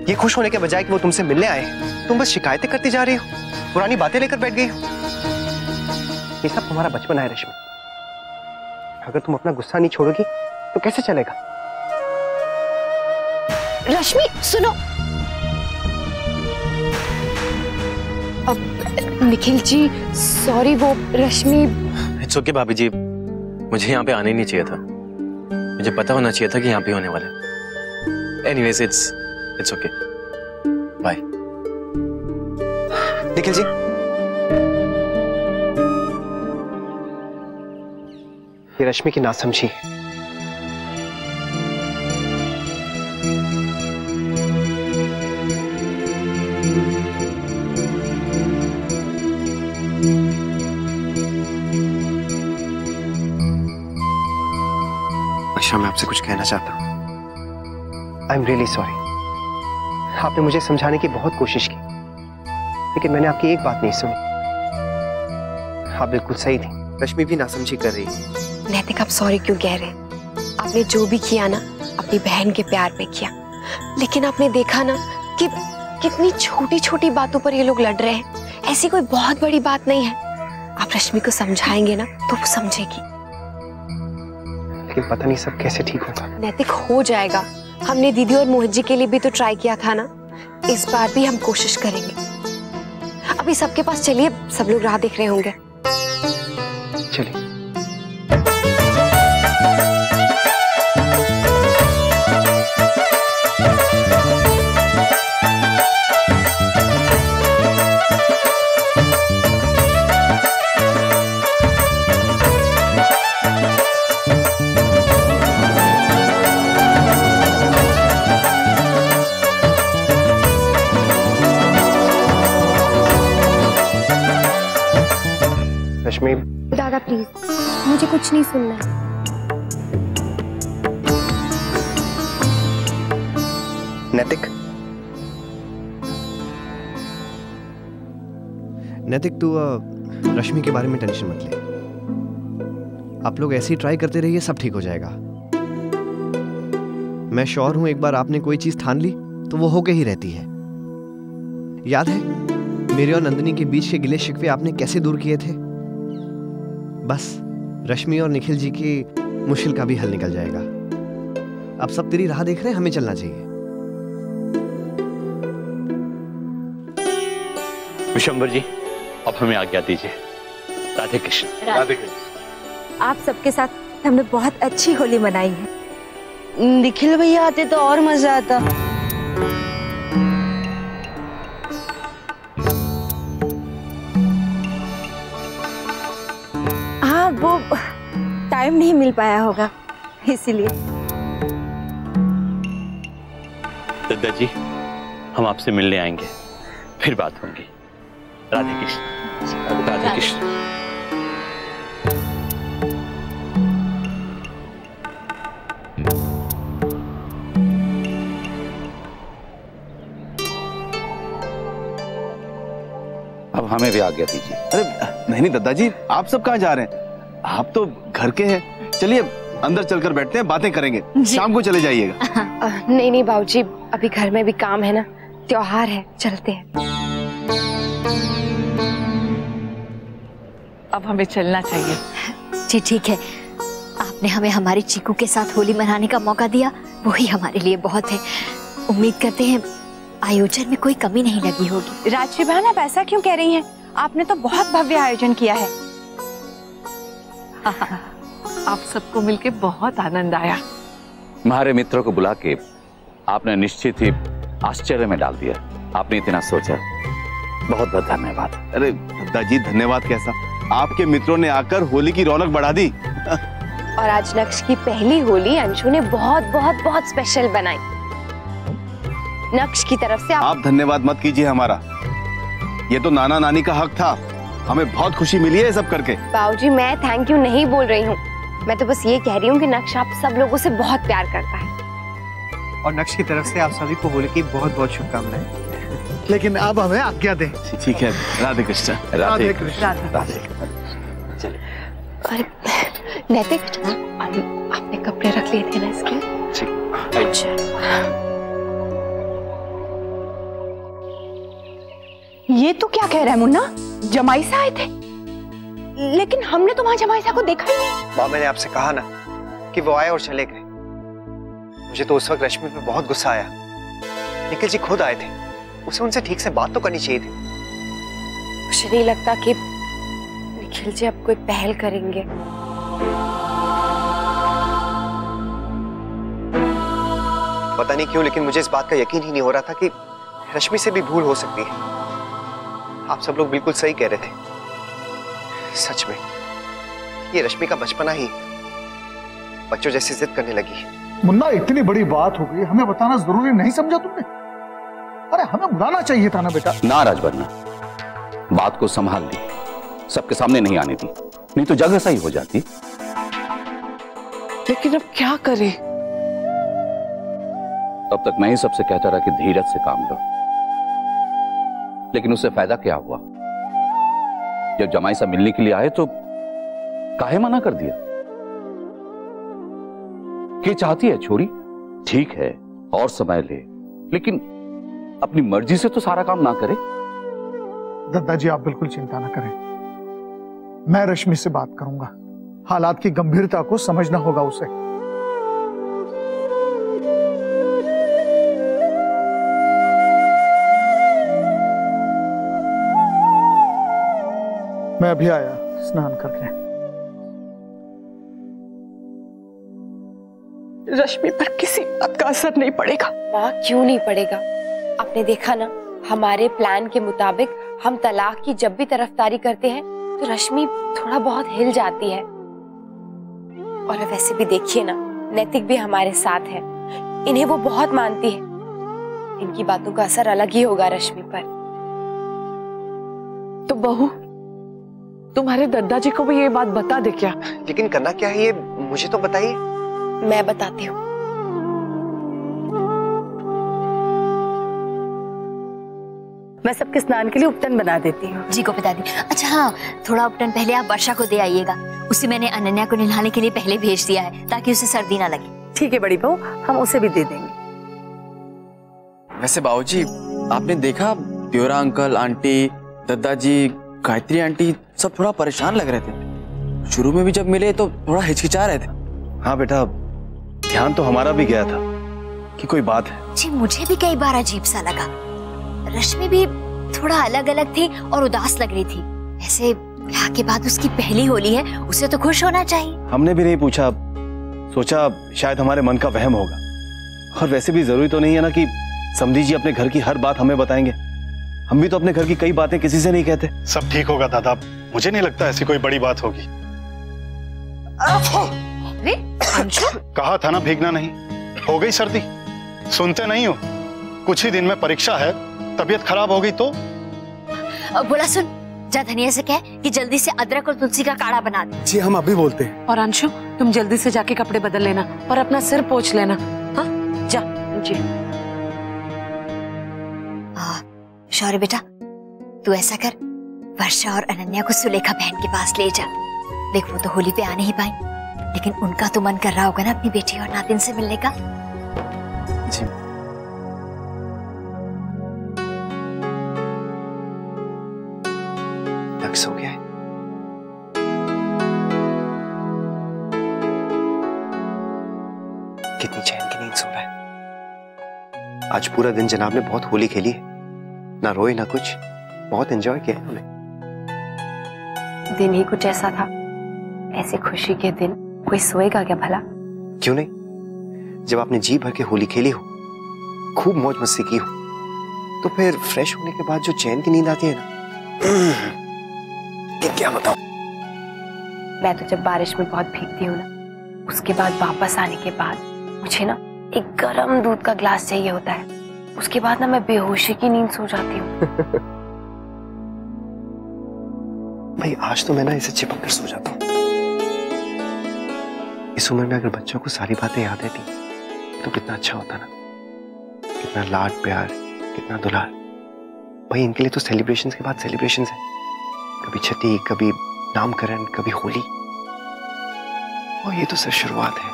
[SPEAKER 15] ये खुश होने के बजाय कि वो तुमसे मिलने आए, तुम बस शिकायतें करती जा रही हो, पुरानी बातें लेकर बैठ गई हो। ये सब तुम्हारा बचपन है रश्मि। अगर तुम अपना गुस्सा नहीं छोड़ोगी तो कैसे चलेगा?
[SPEAKER 4] रश्मि सुनो। अब निखिल जी सॉरी, वो रश्मि।
[SPEAKER 16] इट्स ओके भाभी जी, मुझे यहाँ पे आने ही नहीं चाहिए था। मुझे पता होना चाहिए था कि यहाँ पे होने वाला है। Anyways it's okay, bye.
[SPEAKER 15] Nikhil ji, ये रश्मि की नासमझी है। अच्छा, मैं आपसे कुछ कहना चाहता हूं। I am really sorry. आपने मुझे समझाने की बहुत कोशिश की, लेकिन मैंने आपकी एक बात नहीं सुनी। आप बिल्कुल सही थी, रश्मि भी नासमझी कर रही है।
[SPEAKER 4] नैतिक आप सॉरी क्यों कह रहे हैं? आपने जो भी किया ना अपनी बहन के प्यार पे किया, लेकिन आपने देखा ना कि कितनी छोटी छोटी बातों पर ये लोग लड़ रहे हैं। ऐसी कोई बहुत बड़ी बात नहीं है। आप रश्मि को समझाएंगे ना तो वो समझेगी।
[SPEAKER 15] लेकिन पता नहीं सब कैसे ठीक होगा।
[SPEAKER 4] नैतिक हो जाएगा। हमने दीदी और मोहित जी के लिए भी तो ट्राई किया था ना, इस बार भी हम कोशिश करेंगे। अभी सबके पास चलिए, सब लोग राह देख रहे होंगे।
[SPEAKER 15] चलिए। रश्मि,
[SPEAKER 4] दादा प्लीज, मुझे कुछ नहीं सुनना है।
[SPEAKER 15] नैतिक,
[SPEAKER 17] नैतिक तू रश्मि के बारे में टेंशन मत ले। आप लोग ऐसे ही ट्राई करते रहिए, सब ठीक हो जाएगा। मैं श्योर हूं एक बार आपने कोई चीज ठान ली तो वो होके ही रहती है। याद है मेरे और नंदिनी के बीच के गिले शिकवे आपने कैसे दूर किए थे? बस रश्मि और निखिल जी की मुश्किल का भी हल निकल जाएगा। अब सब तेरी राह देख रहे हैं, हमें चलना चाहिए।
[SPEAKER 6] विशंबर जी, अब हमें आज्ञा दीजिए। राधे कृष्ण।
[SPEAKER 11] राधे कृष्ण। आप सबके साथ
[SPEAKER 10] हमने बहुत अच्छी होली मनाई है।
[SPEAKER 3] निखिल भैया आते तो और मजा आता।
[SPEAKER 10] हाँ, वो टाइम नहीं मिल पाया होगा इसीलिए।
[SPEAKER 6] दद्दा जी, हम आपसे मिलने आएंगे, फिर बात होगी। राधे कृष्ण। राधे कृष्ण।
[SPEAKER 7] अब हमें भी आज्ञा दीजिए।
[SPEAKER 18] अरे नहीं नहीं दद्दा जी, आप सब कहाँ जा रहे हैं? आप तो घर के हैं। चलिए अंदर चलकर बैठते हैं, बातें करेंगे, शाम को चले जाइएगा।
[SPEAKER 4] नहीं नहीं बाबूजी, अभी घर में भी काम है ना, त्योहार है, चलते हैं।
[SPEAKER 19] अब हमें चलना चाहिए।
[SPEAKER 10] जी ठीक है, आपने हमें हमारी चीकू के साथ होली मनाने का मौका दिया, वही हमारे लिए बहुत है। उम्मीद करते हैं आयोजन में कोई कमी नहीं लगी होगी।
[SPEAKER 4] राजश्री बहन, आप ऐसा क्यों कह रही हैं? आपने तो बहुत भव्य आयोजन किया है।
[SPEAKER 19] आप सबको मिलके बहुत आनंद आया।
[SPEAKER 7] हमारे मित्रों को बुला के आपने निश्चित ही आश्चर्य में डाल दिया। आपने इतना सोचा, बहुत बहुत धन्यवाद।
[SPEAKER 18] अरे दादाजी, धन्यवाद कैसा, आपके मित्रों ने आकर होली की रौनक बढ़ा दी।
[SPEAKER 4] और आज नक्श की पहली होली अंशु ने बहुत बहुत बहुत स्पेशल बनाई। नक्श की तरफ से
[SPEAKER 18] आप धन्यवाद मत कीजिए हमारा, ये तो नाना नानी का हक था। हमें बहुत खुशी मिली है ये सब करके।
[SPEAKER 4] बाबूजी, मैं थैंक यू नहीं बोल रही हूँ, मैं तो बस ये कह रही हूँ कि नक्श आप सब लोगों से बहुत प्यार करता है।
[SPEAKER 17] और नक्श की तरफ से आप सभी को होली की बहुत बहुत शुभकामनाएं।
[SPEAKER 12] लेकिन अब हमें आज्ञा दें।
[SPEAKER 18] ठीक है, राधे कृष्ण।
[SPEAKER 12] राधे कृष्ण।
[SPEAKER 4] चलिए। अरे नैतिक, आपने कपड़े रख लिए थे ना इसके? अच्छा। ये तो क्या कह रहा है मुन्ना, जमाई सा आए थे, लेकिन हमने तो वहां जमाई सा को देखा ही नहीं।
[SPEAKER 17] माँ, मैंने आपसे कहा ना कि वो आए और चले गए। मुझे तो उस वक्त रश्मि पे बहुत गुस्सा आया। निखिल जी खुद आए थे, उसे उनसे ठीक से बात तो करनी चाहिए थी।
[SPEAKER 4] मुझे नहीं लगता कि निखिल जी अब कोई पहल करेंगे।
[SPEAKER 17] पता नहीं क्यों, लेकिन मुझे इस बात का यकीन ही नहीं हो रहा था कि रश्मि से भी भूल हो सकती है। आप सब लोग बिल्कुल सही कह रहे थे। सच में ये रश्मि का बचपना ही बच्चों जैसी जिद करने लगी।
[SPEAKER 12] मुन्ना, इतनी बड़ी बात हो गई, हमें बताना जरूरी नहीं समझा तुमने? अरे हमें बुलाना चाहिए था ना बेटा।
[SPEAKER 7] ना राजवर्णा, बात को संभाल ली, सबके सामने नहीं आने दी, नहीं तो जगह सही हो जाती।
[SPEAKER 19] लेकिन अब क्या करें?
[SPEAKER 7] तब तक मैं ही सबसे कहता रहा कि धीरज से काम लो, लेकिन उससे फायदा क्या हुआ? जब जमाई सा मिलने के लिए आए तो काहे मना कर दिया? क्या चाहती है छोरी? ठीक है और समय ले, लेकिन अपनी मर्जी से तो सारा काम ना करे।
[SPEAKER 12] दादाजी, आप बिल्कुल चिंता ना करें, मैं रश्मि से बात करूंगा। हालात की गंभीरता को समझना होगा उसे। मैं अभी आया स्नान करके।
[SPEAKER 19] रश्मि पर किसी बात का असर नहीं पड़ेगा।
[SPEAKER 4] माँ, क्यों नहीं पड़ेगा? आपने देखा ना, हमारे प्लान के मुताबिक हम तलाक की जब भी तरफदारी करते हैं तो रश्मि थोड़ा बहुत हिल जाती है। और वैसे भी देखिए ना, नैतिक भी हमारे साथ है, इन्हें वो बहुत मानती है। इनकी बातों का असर अलग ही होगा रश्मि पर।
[SPEAKER 19] तो बहू, तुम्हारे दादाजी को भी ये बात बता दे क्या?
[SPEAKER 17] लेकिन करना क्या है ये मुझे तो बताइए।
[SPEAKER 4] मैं बताती हूँ।
[SPEAKER 11] मैं सबके स्नान के लिए उपटन बना देती हूँ।
[SPEAKER 10] जी को बता दी। अच्छा हाँ, थोड़ा उपटन पहले आप वर्षा को दे आइएगा। उसे मैंने अनन्या को नहलाने के लिए पहले भेज दिया है ताकि उसे सर्दी ना लगे।
[SPEAKER 11] ठीक है बड़ी बहू, हम उसे भी दे देंगे।
[SPEAKER 16] वैसे बाबूजी, आपने देखा त्योरा अंकल, आंटी, दादाजी, गायत्री आंटी सब थोड़ा परेशान लग रहे थे। शुरू में भी जब मिले तो थोड़ा हिचकिचा रहे थे।
[SPEAKER 18] हाँ बेटा, ध्यान तो हमारा भी गया था कि कोई बात है।
[SPEAKER 10] जी मुझे भी कई बार अजीब सा लगा। रश्मि भी थोड़ा अलग अलग थी और उदास लग रही थी। ऐसे ब्याह के बाद उसकी पहली होली है, उसे तो खुश होना चाहिए।
[SPEAKER 18] हमने भी नहीं पूछा, सोचा शायद हमारे मन का वहम होगा। और वैसे भी जरूरी तो नहीं है ना कि समधी जी अपने घर की हर बात हमें बताएंगे। हम भी तो अपने घर की कई बातें किसी से नहीं कहते।
[SPEAKER 12] सब ठीक होगा दादा, मुझे नहीं लगता ऐसी कोई बड़ी बात होगी। कहा था ना भीगना नहीं। हो गई सर्दी, सुनते नहीं हो। कुछ ही दिन में परीक्षा है, तबीयत खराब हो गई तो।
[SPEAKER 10] बोला सुन, जा धनिया से कह कि जल्दी से अदरक और तुलसी का काढ़ा बना दे।
[SPEAKER 19] जी हम अभी बोलते हैं। और अंशु, तुम जल्दी से जाके कपड़े बदल लेना और अपना सिर पोंछ लेना। हाँ जा। जी
[SPEAKER 10] शौर्य बेटा, तू ऐसा कर, वर्षा और अनन्या को सुलेखा बहन के पास ले जा। देख वो तो होली पे आ नहीं पाई, लेकिन उनका तो मन कर रहा होगा ना अपनी बेटी और नातिन से मिलने का।
[SPEAKER 18] जी।
[SPEAKER 15] लक्स हो गया है। कितनी चैन की नींद सो रहा है। आज पूरा दिन जनाब ने बहुत होली खेली है, ना रोए ना कुछ, बहुत एंजॉय किया है हमने।
[SPEAKER 4] दिन ही कुछ ऐसा था, ऐसे खुशी के दिन कोई सोएगा क्या भला?
[SPEAKER 15] क्यों नहीं, जब आपने जी भर के होली खेली हो, खूब मौज मस्ती की हो, तो फिर फ्रेश होने के बाद जो चैन की नींद आती है ना, क्या बताऊं।
[SPEAKER 4] मैं तो जब बारिश में बहुत भीगती हूँ ना, उसके बाद वापस आने के बाद मुझे ना एक गरम दूध का ग्लास चाहिए होता है। उसके बाद ना मैं बेहोशी की नींद सो जाती हूँ।
[SPEAKER 15] भाई आज तो मैं ना इसे चिपक कर सो जाता हूँ। इस उम्र में अगर बच्चों को सारी बातें याद रहती तो कितना अच्छा होता ना। कितना लाड प्यार, कितना दुलार। भाई इनके लिए तो सेलिब्रेशंस के बाद सेलिब्रेशंस है। कभी छठी, कभी नामकरण, कभी होली, और ये तो सिर्फ शुरुआत है।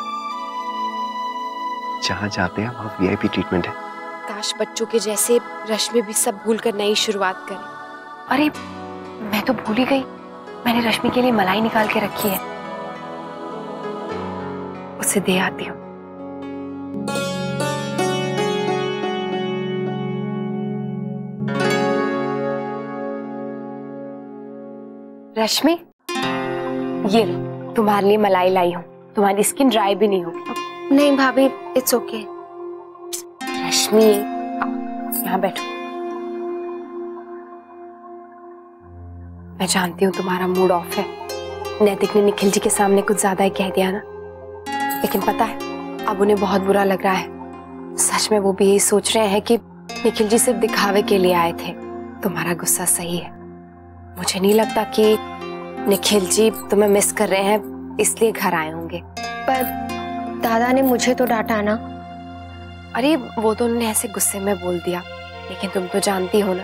[SPEAKER 15] जहां जाते हैं वहां वीआईपी ट्रीटमेंट है।
[SPEAKER 4] काश बच्चों के जैसे रश्मि भी सब भूल कर नई शुरुआत करे। अरे मैं तो भूल ही गई, मैंने रश्मि के लिए मलाई निकाल के रखी है, उसे दे आती हूँ। रश्मि, ये लो, तुम्हारे लिए मलाई लाई हूँ। तुम्हारी स्किन ड्राई भी नहीं होगी। नहीं भाभी, इट्स ओके। रश्मि यहाँ बैठो। मैं जानती हूँ तुम्हारा मूड ऑफ है। नैतिक ने निखिल जी के सामने कुछ ज्यादा ही कह दिया ना, लेकिन पता है अब उन्हें बहुत बुरा लग रहा है। सच में वो भी यही सोच रहे हैं कि निखिल जी सिर्फ दिखावे के लिए आए थे। तुम्हारा गुस्सा सही है। मुझे नहीं लगता कि निखिल जी तुम्हें मिस कर रहे हैं इसलिए घर आए होंगे। पर दादा ने मुझे तो डांटा ना। अरे वो तो उन्होंने ऐसे गुस्से में बोल दिया, लेकिन तुम तो जानती हो ना,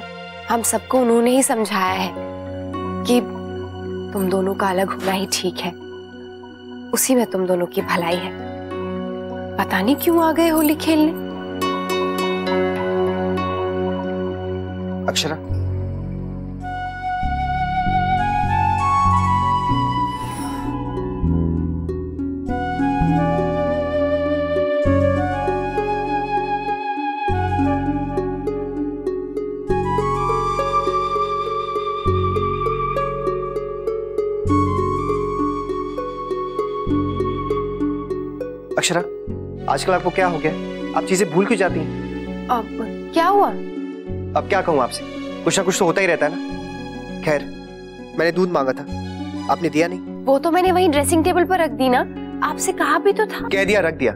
[SPEAKER 4] हम सबको उन्होंने ही समझाया है कि तुम दोनों का अलग होना ही ठीक है। उसी में तुम दोनों की भलाई है। पता नहीं क्यों आ गए होली खेलने।
[SPEAKER 15] अक्षरा, अक्षरा, आजकल आपको क्या हो गया? आप चीजें भूल क्यों जाती हैं?
[SPEAKER 4] अब क्या हुआ?
[SPEAKER 15] अब क्या कहूँ आपसे, कुछ ना कुछ तो होता ही रहता है ना। खैर, मैंने दूध मांगा था, आपने दिया नहीं।
[SPEAKER 4] वो तो मैंने वहीं ड्रेसिंग टेबल पर रख दी ना, आपसे कहा भी तो था।
[SPEAKER 15] कह दिया, रख दिया।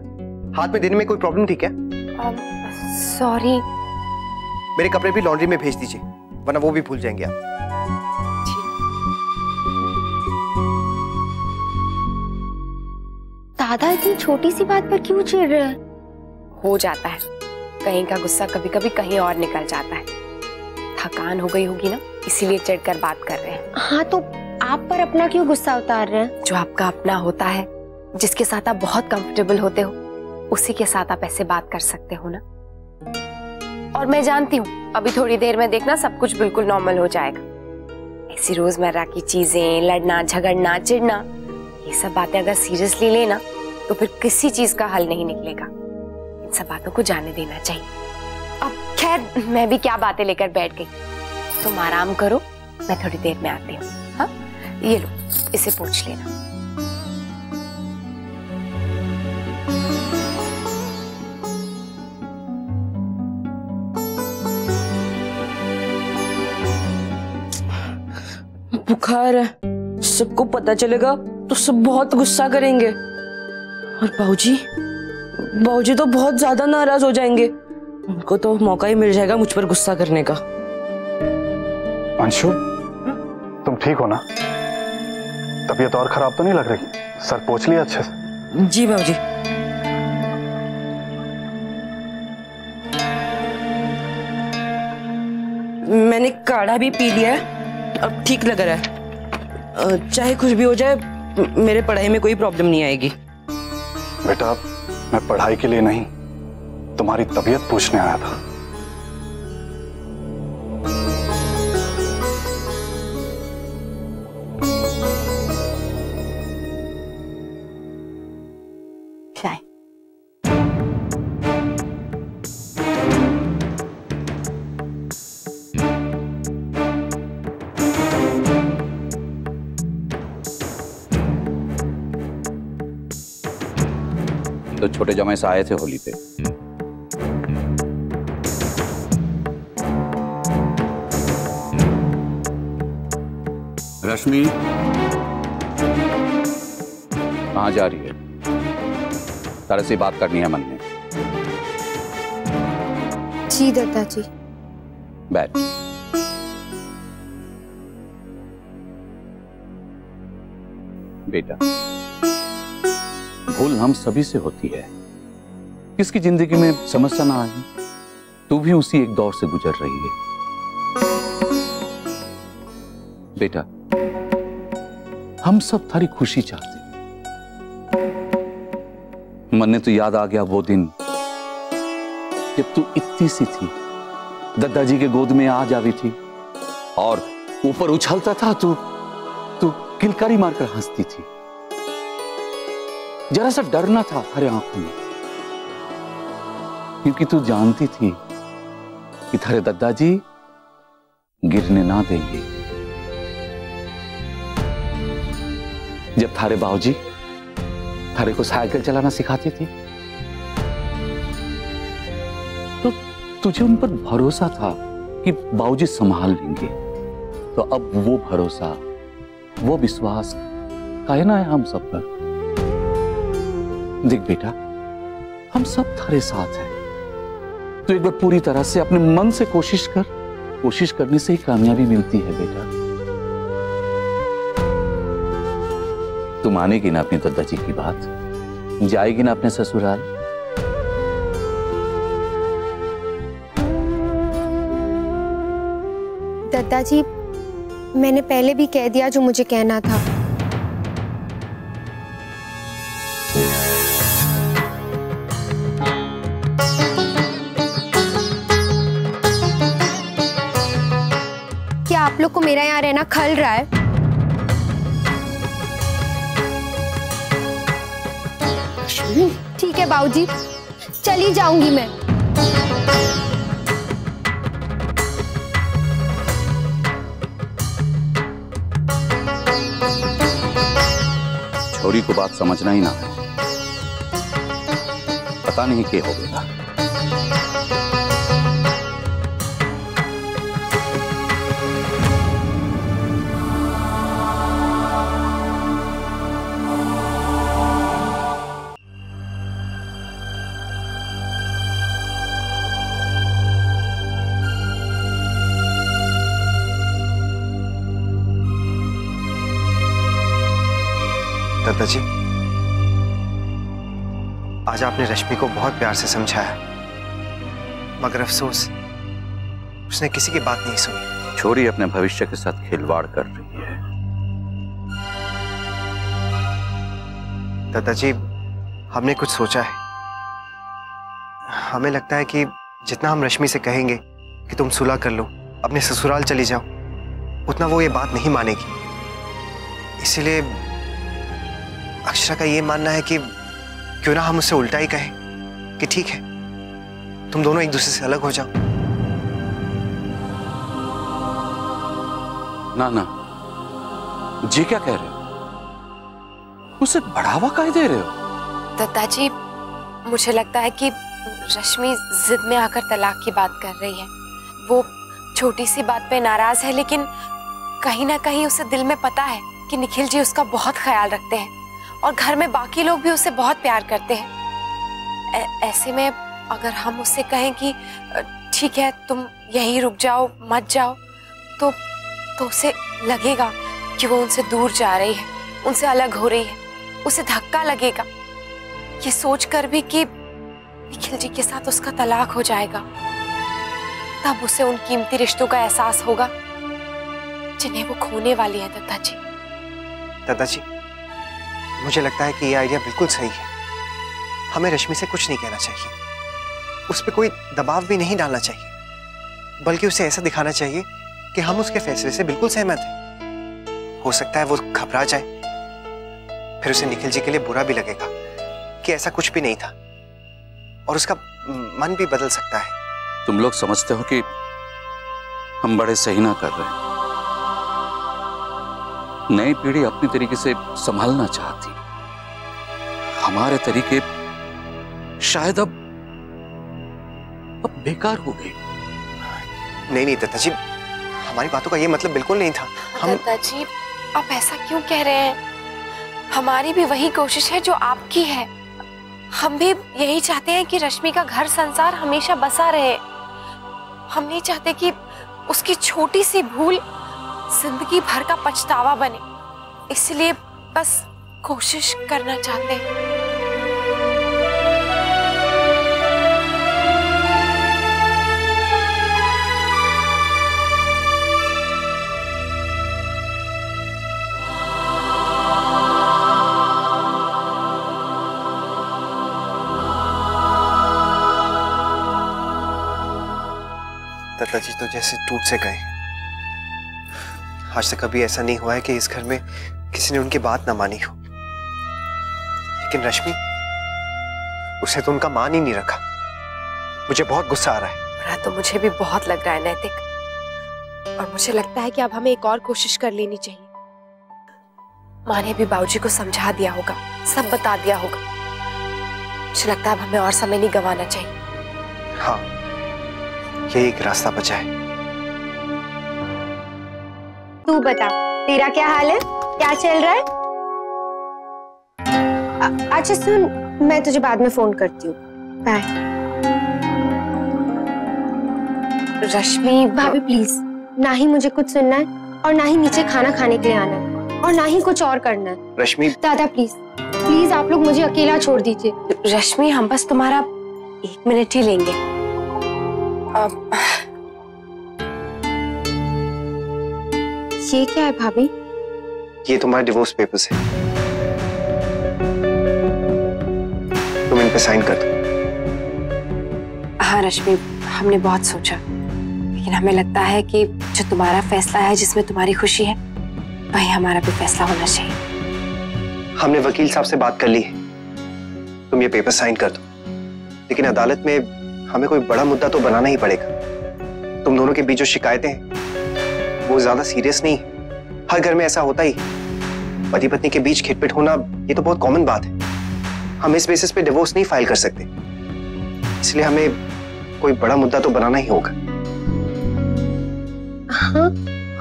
[SPEAKER 15] हाथ में देने में कोई प्रॉब्लम थी क्या?
[SPEAKER 4] सॉरी।
[SPEAKER 15] मेरे कपड़े भी लॉन्ड्री में भेज दीजिए, वरना वो भी भूल जाएंगे आप।
[SPEAKER 4] दादा इतनी छोटी सी बात पर क्यों चिढ़ रहे हैं? हो जाता है, कहीं का गुस्सा कभी कभी कहीं और निकल जाता है। थकान हो गई होगी ना, इसीलिए चिढ़कर बात कर रहे हैं। हाँ तो आप पर अपना क्यों गुस्सा उतार रहे हैं? जो आपका अपना होता है, जिसके साथ आप बहुत कंफर्टेबल होते हो, उसी के साथ आप ऐसे बात कर सकते हो ना। और मैं जानती हूँ अभी थोड़ी देर में देखना सब कुछ बिल्कुल नॉर्मल हो जाएगा। ऐसी रोजमर्रा की चीजें, लड़ना झगड़ना चिढ़ना, ये सब बातें अगर सीरियसली लेना तो फिर किसी चीज का हल नहीं निकलेगा। इन सब बातों को जाने देना चाहिए। अब खैर मैं भी क्या बातें लेकर बैठ गई, तुम आराम करो, मैं थोड़ी देर में आती हूँ। हाँ
[SPEAKER 19] ये लो, इसे पोंछ लेना।
[SPEAKER 3] बुखार है, सबको पता चलेगा तो सब बहुत गुस्सा करेंगे और बाबूजी तो बहुत ज्यादा नाराज हो जाएंगे। उनको तो मौका ही मिल जाएगा मुझ पर गुस्सा करने का।
[SPEAKER 12] अंशु, तुम ठीक हो ना? तबीयत और खराब तो नहीं लग रही? सर पोंछ लिया अच्छे से?
[SPEAKER 3] जी बाबूजी। मैंने काढ़ा भी पी लिया है, अब ठीक लग रहा है। चाहे कुछ भी हो जाए, मेरे पढ़ाई में कोई प्रॉब्लम नहीं आएगी।
[SPEAKER 12] बेटा, मैं पढ़ाई के लिए नहीं, तुम्हारी तबीयत पूछने आया था।
[SPEAKER 19] चाय।
[SPEAKER 7] तो छोटे जमाई से आए थे होली पे। रश्मि कहाँ जा रही है? तारे से बात करनी है मन में।
[SPEAKER 4] जी दादाजी।
[SPEAKER 7] बैठ। बेटा, भूल हम सभी से होती है। किसकी जिंदगी में समस्या ना आई, तू भी उसी एक दौर से गुजर रही है। बेटा, हम सब थारी खुशी चाहते। मन ने तो याद आ गया वो दिन जब तू इतनी सी थी, दादाजी के गोद में आ जाती थी और ऊपर उछलता था, तू किलकारी मारकर हंसती थी। जरा सा डरना था हरे आंखों में, क्योंकि तू जानती थी कि थारे दादाजी गिरने ना देंगे। जब थारे बाबूजी थारे को साइकिल चलाना सिखाती थी, तो तुझे उन पर भरोसा था कि बाबूजी संभाल लेंगे। तो अब वो भरोसा, वो विश्वास कायना है हम सब पर। देख बेटा, हम सब थारे साथ हैं। तो एक बार पूरी तरह से अपने मन से कोशिश कर। कोशिश करने से ही कामयाबी मिलती है बेटा। तू मानेगी ना अपने दादाजी की बात? जाएगी ना अपने ससुराल?
[SPEAKER 4] दादाजी, मैंने पहले भी कह दिया जो मुझे कहना था। क्या आप लोग को मेरा यहाँ रहना खल रहा है? ठीक है बाबूजी, चली जाऊंगी मैं।
[SPEAKER 7] छोरी को बात समझना ही ना, पता नहीं क्या हो गया।
[SPEAKER 15] दादाजी, आज आपने रश्मि को बहुत प्यार से समझाया, मगर अफसोस उसने किसी की बात नहीं सुनी।
[SPEAKER 7] छोरी अपने भविष्य के साथ खिलवाड़ कर रही है।
[SPEAKER 15] दादाजी, हमने कुछ सोचा है। हमें लगता है कि जितना हम रश्मि से कहेंगे कि तुम सुलह कर लो, अपने ससुराल चली जाओ, उतना वो ये बात नहीं मानेगी। इसीलिए अक्षरा का ये मानना है कि क्यों ना हम उससे उल्टा ही कहें कि ठीक है, तुम दोनों एक दूसरे से अलग हो जाओ।
[SPEAKER 7] ना ना, जी क्या कह रहे हो? उसे बढ़ावा काहे दे रहे हो?
[SPEAKER 20] दादाजी, मुझे लगता है कि रश्मि जिद में आकर तलाक की बात कर रही है। वो छोटी सी बात पे नाराज है, लेकिन कहीं ना कहीं उसे दिल में पता है कि निखिल जी उसका बहुत ख्याल रखते हैं और घर में बाकी लोग भी उसे बहुत प्यार करते हैं। ऐसे में अगर हम उससे कहें कि ठीक है तुम यहीं रुक जाओ, मत जाओ, तो उसे लगेगा कि वो उनसे दूर जा रही है, उनसे अलग हो रही है। उसे धक्का लगेगा ये सोचकर भी कि निखिल जी के साथ उसका तलाक हो जाएगा। तब उसे उन कीमती रिश्तों का एहसास होगा जिन्हें वो खोने वाली है। दादाजी,
[SPEAKER 15] दादाजी, मुझे लगता है कि ये आइडिया बिल्कुल सही है। हमें रश्मि से कुछ नहीं कहना चाहिए, उस पर कोई दबाव भी नहीं डालना चाहिए, बल्कि उसे ऐसा दिखाना चाहिए कि हम उसके फैसले से बिल्कुल सहमत हैं। हो सकता है वो घबरा जाए, फिर उसे निखिल जी के लिए बुरा भी लगेगा कि ऐसा कुछ भी नहीं था, और उसका मन भी बदल सकता है।
[SPEAKER 7] तुम लोग समझते हो कि हम बड़े सही ना कर रहे हैं। नई पीढ़ी अपनी तरीके से संभालना चाहती, हमारे तरीके शायद अब बेकार हो गए।
[SPEAKER 15] नहीं दादाजी, हमारी बातों का ये मतलब बिल्कुल नहीं था। हम
[SPEAKER 20] दादाजी, आप ऐसा क्यों कह रहे हैं? हमारी भी वही कोशिश है जो आपकी है। हम भी यही चाहते हैं कि रश्मि का घर संसार हमेशा बसा रहे। हम नहीं चाहते कि उसकी छोटी सी भूल जिंदगी भर का पछतावा बने, इसलिए बस कोशिश करना चाहते हैं।
[SPEAKER 15] दादाजी तो जैसे टूट से गए। आज तक कभी ऐसा नहीं हुआ है कि इस घर में किसी ने उनकी बात ना मानी हो, लेकिन रश्मि, उसे तो उनका मान ही नहीं रखा। मुझे बहुत गुस्सा आ रहा है।
[SPEAKER 20] बुरा तो मुझे भी बहुत लग रहा है नैतिक, और मुझे लगता है कि अब हमें एक और कोशिश कर लेनी चाहिए। माँ ने भी बाबूजी को समझा दिया होगा, सब बता दिया होगा। मुझे लगता है अब हमें और समय नहीं गंवाना चाहिए।
[SPEAKER 15] हाँ, ये एक रास्ता बचा है।
[SPEAKER 10] तू बता, तेरा क्या हाल है? क्या चल रहा है? अच्छा सुन, मैं तुझे बाद में फोन करती हूँ। बाय।
[SPEAKER 20] रश्मि
[SPEAKER 10] भाभी प्लीज, ना ही मुझे कुछ सुनना है और ना ही नीचे खाना खाने के लिए आना है और ना ही कुछ और करना है।
[SPEAKER 15] रश्मि,
[SPEAKER 10] दादा प्लीज प्लीज आप लोग मुझे अकेला छोड़ दीजिए।
[SPEAKER 20] रश्मि, हम बस तुम्हारा 1 मिनट ही लेंगे।
[SPEAKER 10] ये क्या है भाभी?
[SPEAKER 15] ये तुम्हारे डिवोर्स पेपर्स है, तुम इन पे साइन कर दो।
[SPEAKER 20] हाँ रश्मि, हमने बहुत सोचा, लेकिन हमें लगता है कि जो तुम्हारा फैसला है, जिसमें तुम्हारी खुशी है, वही हमारा भी फैसला होना चाहिए।
[SPEAKER 15] हमने वकील साहब से बात कर ली है, तुम ये पेपर साइन कर दो, लेकिन अदालत में हमें कोई बड़ा मुद्दा तो बनाना ही पड़ेगा। तुम दोनों के बीच जो शिकायतें हैं वो ज्यादा सीरियस नहीं है, हर घर में ऐसा होता ही। पति पत्नी के बीच खिटपिट होना ये तो बहुत कॉमन बात है। हम इस बेसिस पे डिवोर्स नहीं फाइल कर सकते, इसलिए हमें कोई बड़ा मुद्दा तो बनाना ही होगा।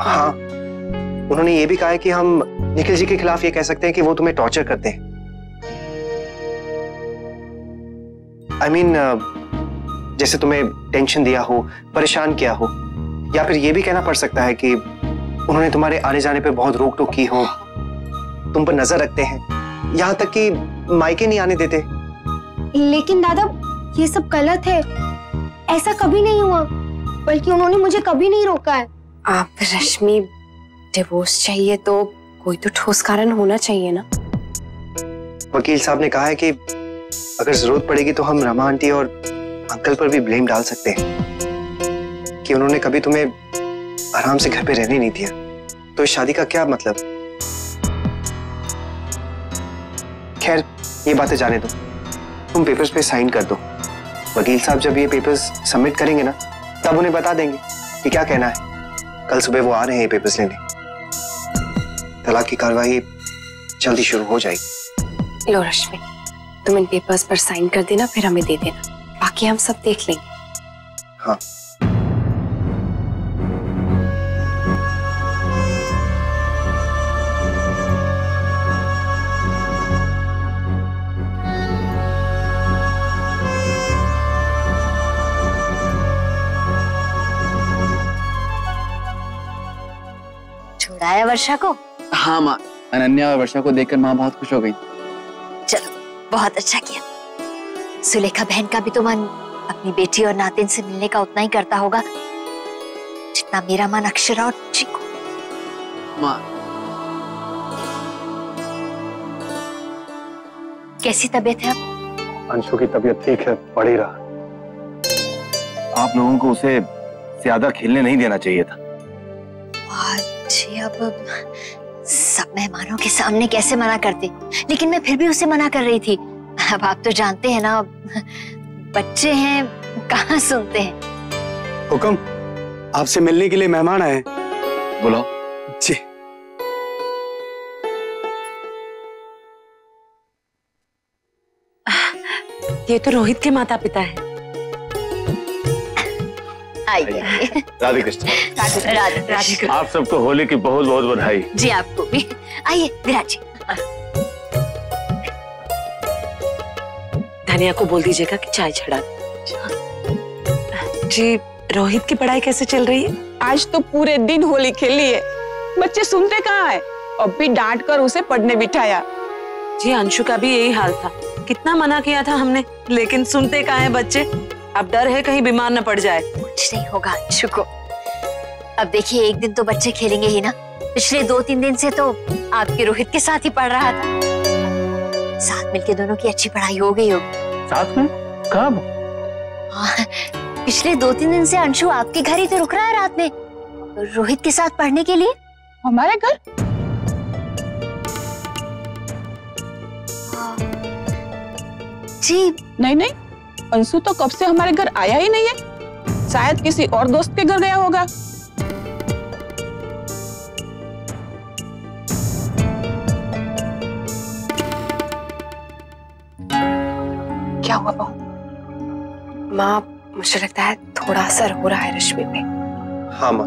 [SPEAKER 15] हाँ, उन्होंने ये भी कहा है कि हम निखिल जी के खिलाफ ये कह सकते हैं कि वो तुम्हें टॉर्चर करते हैं। I mean, जैसे तुम्हें टेंशन दिया हो, परेशान किया हो, या फिर ये भी कहना पड़ सकता है कि उन्होंने तुम्हारे आने जाने पे बहुत रोक टोक की हो, तुम पर नजर रखते हैं, यहाँ तक कि मायके नहीं आने देते।
[SPEAKER 10] लेकिन दादा ये सब गलत है, ऐसा कभी नहीं हुआ, बल्कि उन्होंने मुझे कभी नहीं रोका है।
[SPEAKER 20] आप रश्मि, डिवोर्स चाहिए तो कोई तो ठोस कारण होना चाहिए ना।
[SPEAKER 15] वकील साहब ने कहा है कि अगर जरूरत पड़ेगी तो हम रमा आंटी और अंकल पर भी ब्लेम डाल सकते हैं कि उन्होंने कभी तुम्हें आराम से घर पे रहने नहीं दिया। तो इस शादी का क्या मतलब? खैर, ये बातें जाने दो, तुम पेपर्स पे साइन कर दो। वकील साहब जब ये पेपर्स सबमिट करेंगे ना, तब उन्हें बता देंगे कि क्या कहना है। कल सुबह वो आ रहे हैं ये पेपर्स लेने। तलाक की कार्रवाई जल्दी शुरू हो जाएगी।
[SPEAKER 20] लो रश्मि, तुम इन पेपर्स पर साइन कर देना, फिर हमें दे देना, बाकी हम सब देख लेंगे।
[SPEAKER 15] हाँ।
[SPEAKER 10] छुड़ाया वर्षा को?
[SPEAKER 16] हाँ माँ, अनन्या और वर्षा को देखकर माँ बहुत खुश हो गई।
[SPEAKER 10] चलो, बहुत अच्छा किया। सुलेखा बहन का भी तो मन अपनी बेटी और नातिन से मिलने का उतना ही करता होगा जितना मेरा मन अक्षरा और चिकू।
[SPEAKER 16] माँ,
[SPEAKER 10] कैसी तबीयत है अब?
[SPEAKER 18] अंशु की तबीयत ठीक है, पड़ ही रहा। आप लोगों को उसे ज्यादा खेलने नहीं देना चाहिए था।
[SPEAKER 10] जी, अब सब मेहमानों के सामने कैसे मना करते, लेकिन मैं फिर भी उसे मना कर रही थी। अब आप तो जानते हैं ना, बच्चे हैं, कहाँ सुनते हैं।
[SPEAKER 8] हुक्म, आपसे मिलने के लिए मेहमान आए।
[SPEAKER 18] बुलाओ।
[SPEAKER 8] जी।
[SPEAKER 19] ये तो रोहित के माता पिता हैं।
[SPEAKER 10] आइए।
[SPEAKER 18] राधे कृष्ण।
[SPEAKER 10] राधे कृष्ण।
[SPEAKER 18] आप सबको होली की बहुत बहुत बधाई।
[SPEAKER 10] जी आपको भी। आइए विराट जी।
[SPEAKER 19] धनिया को बोल दीजिएगा कि चाय चढ़ा। जी, रोहित की पढ़ाई कैसे चल रही है?
[SPEAKER 9] आज तो पूरे दिन होली खेली है, बच्चे सुनते कहाँ है। अब भी डांट कर उसे पढ़ने बिठाया।
[SPEAKER 19] जी, अंशु का भी यही हाल था, कितना मना किया था हमने, लेकिन सुनते कहाँ है बच्चे। अब डर है कहीं बीमार न पड़ जाए।
[SPEAKER 10] कुछ नहीं होगा अंशु को। अब देखिए, एक दिन तो बच्चे खेलेंगे ही ना। पिछले 2-3 दिन से तो आपके रोहित के साथ ही पढ़ रहा था। साथ मिलके दोनों की अच्छी पढ़ाई हो गई होगी।
[SPEAKER 18] साथ में? कब?
[SPEAKER 10] हाँ, पिछले 2-3 दिन से अंशु आपके घर ही तो रुक रहा है रात में, रोहित के साथ पढ़ने के लिए।
[SPEAKER 9] हमारे घर?
[SPEAKER 10] जी
[SPEAKER 9] नहीं नहीं, अंशु तो कब से हमारे घर आया ही नहीं है। शायद किसी और दोस्त के घर गया होगा। क्या हुआ बहू?
[SPEAKER 20] माँ, मुझे लगता है थोड़ा असर हो रहा है रश्मि पे।
[SPEAKER 15] हाँ माँ,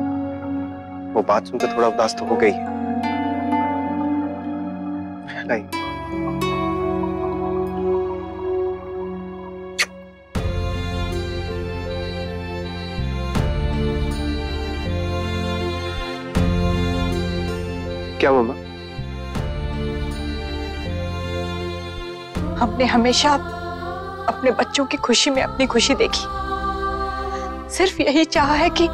[SPEAKER 15] वो बात सुनकर थोड़ा उदास तो हो गई है। नहीं, क्या मामा?
[SPEAKER 9] हमने हमेशा अपने बच्चों की खुशी में अपनी खुशी देखी। सिर्फ यही चाहा है कि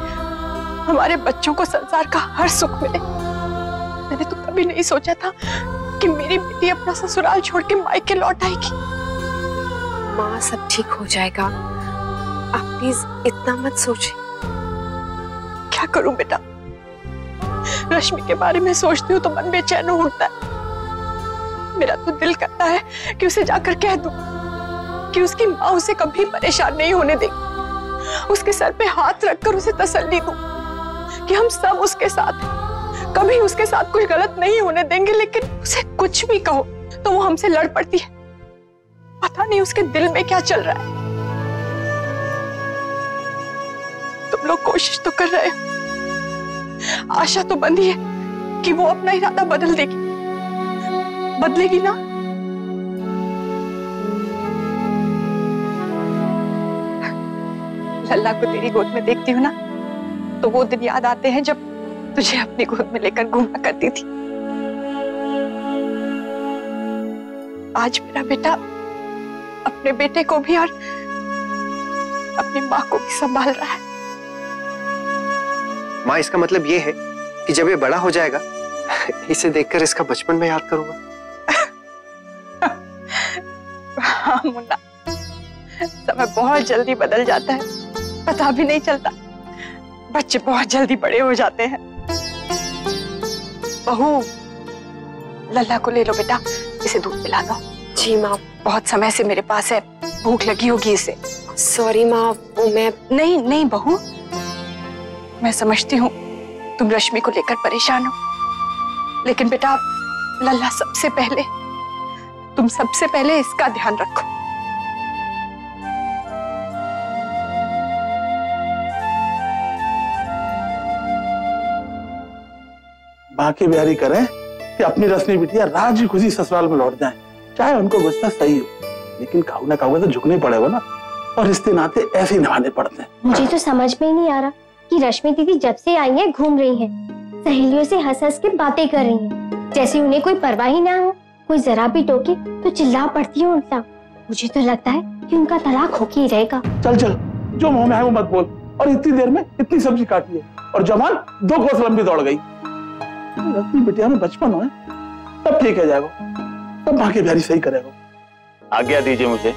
[SPEAKER 9] हमारे बच्चों को संसार का हर सुख मिले। मैंने तो कभी नहीं सोचा था कि मेरी बेटी अपना ससुराल छोड़ के मायके लौट आएगी।
[SPEAKER 20] माँ, सब ठीक हो जाएगा, आप प्लीज इतना मत सोचिए।
[SPEAKER 9] क्या करूं बेटा, रश्मि के बारे में सोचती हूँ तो मन बेचैन उठता है। मेरा तो दिल करता है कि उसे जाकर कह दूं कि उसकी माँ उसे कभी परेशान नहीं होने देगी। उसके सर पे हाथ रखकर उसे तसल्ली दूं कि हम सब उसके साथ हैं, कभी उसके साथ कुछ गलत नहीं होने देंगे। लेकिन उसे कुछ भी कहो तो वो हमसे लड़ पड़ती है। पता नहीं उसके दिल में क्या चल रहा है। तुम लोग कोशिश तो कर रहे हो, आशा तो बंधी है कि वो अपना इरादा बदल देगी। बदलेगी ना? लल्ला को तेरी गोद में देखती हूँ ना, तो वो दिन याद आते हैं जब तुझे अपनी गोद में लेकर घूमा करती थी। आज मेरा बेटा अपने बेटे को भी और अपनी माँ को भी संभाल रहा है।
[SPEAKER 15] माँ, इसका मतलब ये है कि जब ये बड़ा हो जाएगा, इसे देखकर इसका बचपन में याद करूंगा।
[SPEAKER 9] हाँ मुन्ना, समय बहुत जल्दी बदल जाता है, पता भी नहीं चलता। बच्चे बहुत जल्दी बड़े हो जाते हैं। बहू, लल्ला को ले लो बेटा, इसे दूध पिला दो।
[SPEAKER 20] जी माँ।
[SPEAKER 9] बहुत समय से मेरे पास है, भूख लगी होगी इसे।
[SPEAKER 20] सॉरी माँ, वो मैं...
[SPEAKER 9] नहीं बहू, मैं समझती हूँ तुम रश्मि को लेकर परेशान हो,
[SPEAKER 4] लेकिन बेटा लल्ला सबसे पहले, तुम सबसे पहले इसका ध्यान रखो।
[SPEAKER 21] बाकी बिहारी करें कि अपनी रश्मि बिटिया राजी खुशी ससुराल में लौट जाएं, चाहे उनको गुस्सा सही हो, लेकिन खाऊ ना खाऊंगा तो झुकने पड़ेगा ना, और रिश्ते नाते ऐसे ही निभाने पड़ते हैं।
[SPEAKER 22] मुझे तो समझ में ही नहीं आ रहा कि रश्मि दीदी जब से आई है घूम रही हैं, सहेलियों से हंस हंस के बातें कर रही हैं, जैसे उन्हें कोई परवाह ही ना हो। कोई जरा भी टोके तो चिल्ला पड़ती है उल्टा। मुझे तो लगता है कि उनका तलाक होके ही रहेगा।
[SPEAKER 21] चल चल, जो मुंह में है वो मत बोल, और इतनी देर में इतनी सब्जी काटी है, और जवान 2 कोस लंबी दौड़ गई। रश्मि बिटिया में बचपन हो, तब ठीक है जाएगा, तब बाकी बिहारी सही करेगा।
[SPEAKER 6] आज्ञा दीजिए, मुझे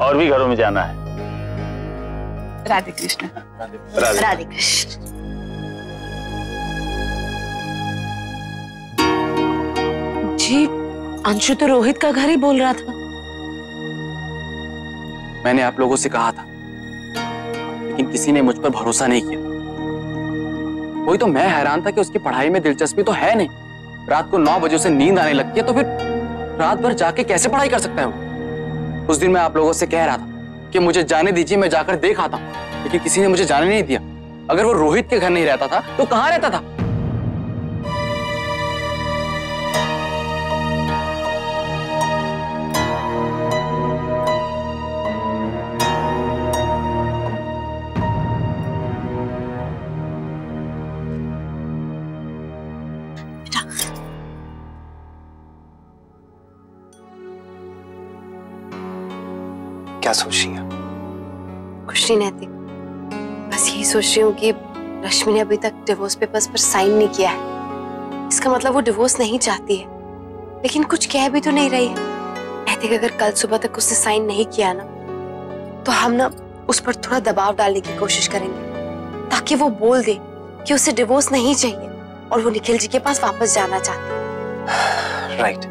[SPEAKER 6] और भी घरों में जाना है।
[SPEAKER 4] राधे कृष्ण।
[SPEAKER 10] राधे कृष्ण।
[SPEAKER 19] जी, अंशु तो रोहित का घर ही बोल रहा था।
[SPEAKER 16] मैंने आप लोगों से कहा था, लेकिन किसी ने मुझ पर भरोसा नहीं किया। वही तो मैं हैरान था कि उसकी पढ़ाई में दिलचस्पी तो है नहीं। रात को 9 बजे से नींद आने लगती है, तो फिर रात भर जाके कैसे पढ़ाई कर सकता है वो? उस दिन मैं आप लोगों से कह रहा था कि मुझे जाने दीजिए, मैं जाकर देख आता हूं, लेकिन किसी ने मुझे जाने नहीं दिया। अगर वो रोहित के घर नहीं रहता था तो कहां रहता था?
[SPEAKER 15] क्या सोच रही है?
[SPEAKER 20] कुछ नहीं नैतिक, बस यही सोच रही हूँ कि रश्मि ने अभी तक डिवोर्स पेपर्स पर साइन नहीं किया है। इसका मतलब वो डिवोर्स नहीं चाहती है, लेकिन कुछ कह भी तो नहीं रही है। नैतिक, अगर कल सुबह तक उसने साइन नहीं किया ना, तो हम ना उस पर थोड़ा दबाव डालने की कोशिश करेंगे, ताकि वो बोल दे कि उसे डिवोर्स नहीं चाहिए और वो निखिल जी के पास वापस जाना चाहती है।
[SPEAKER 15] राइट।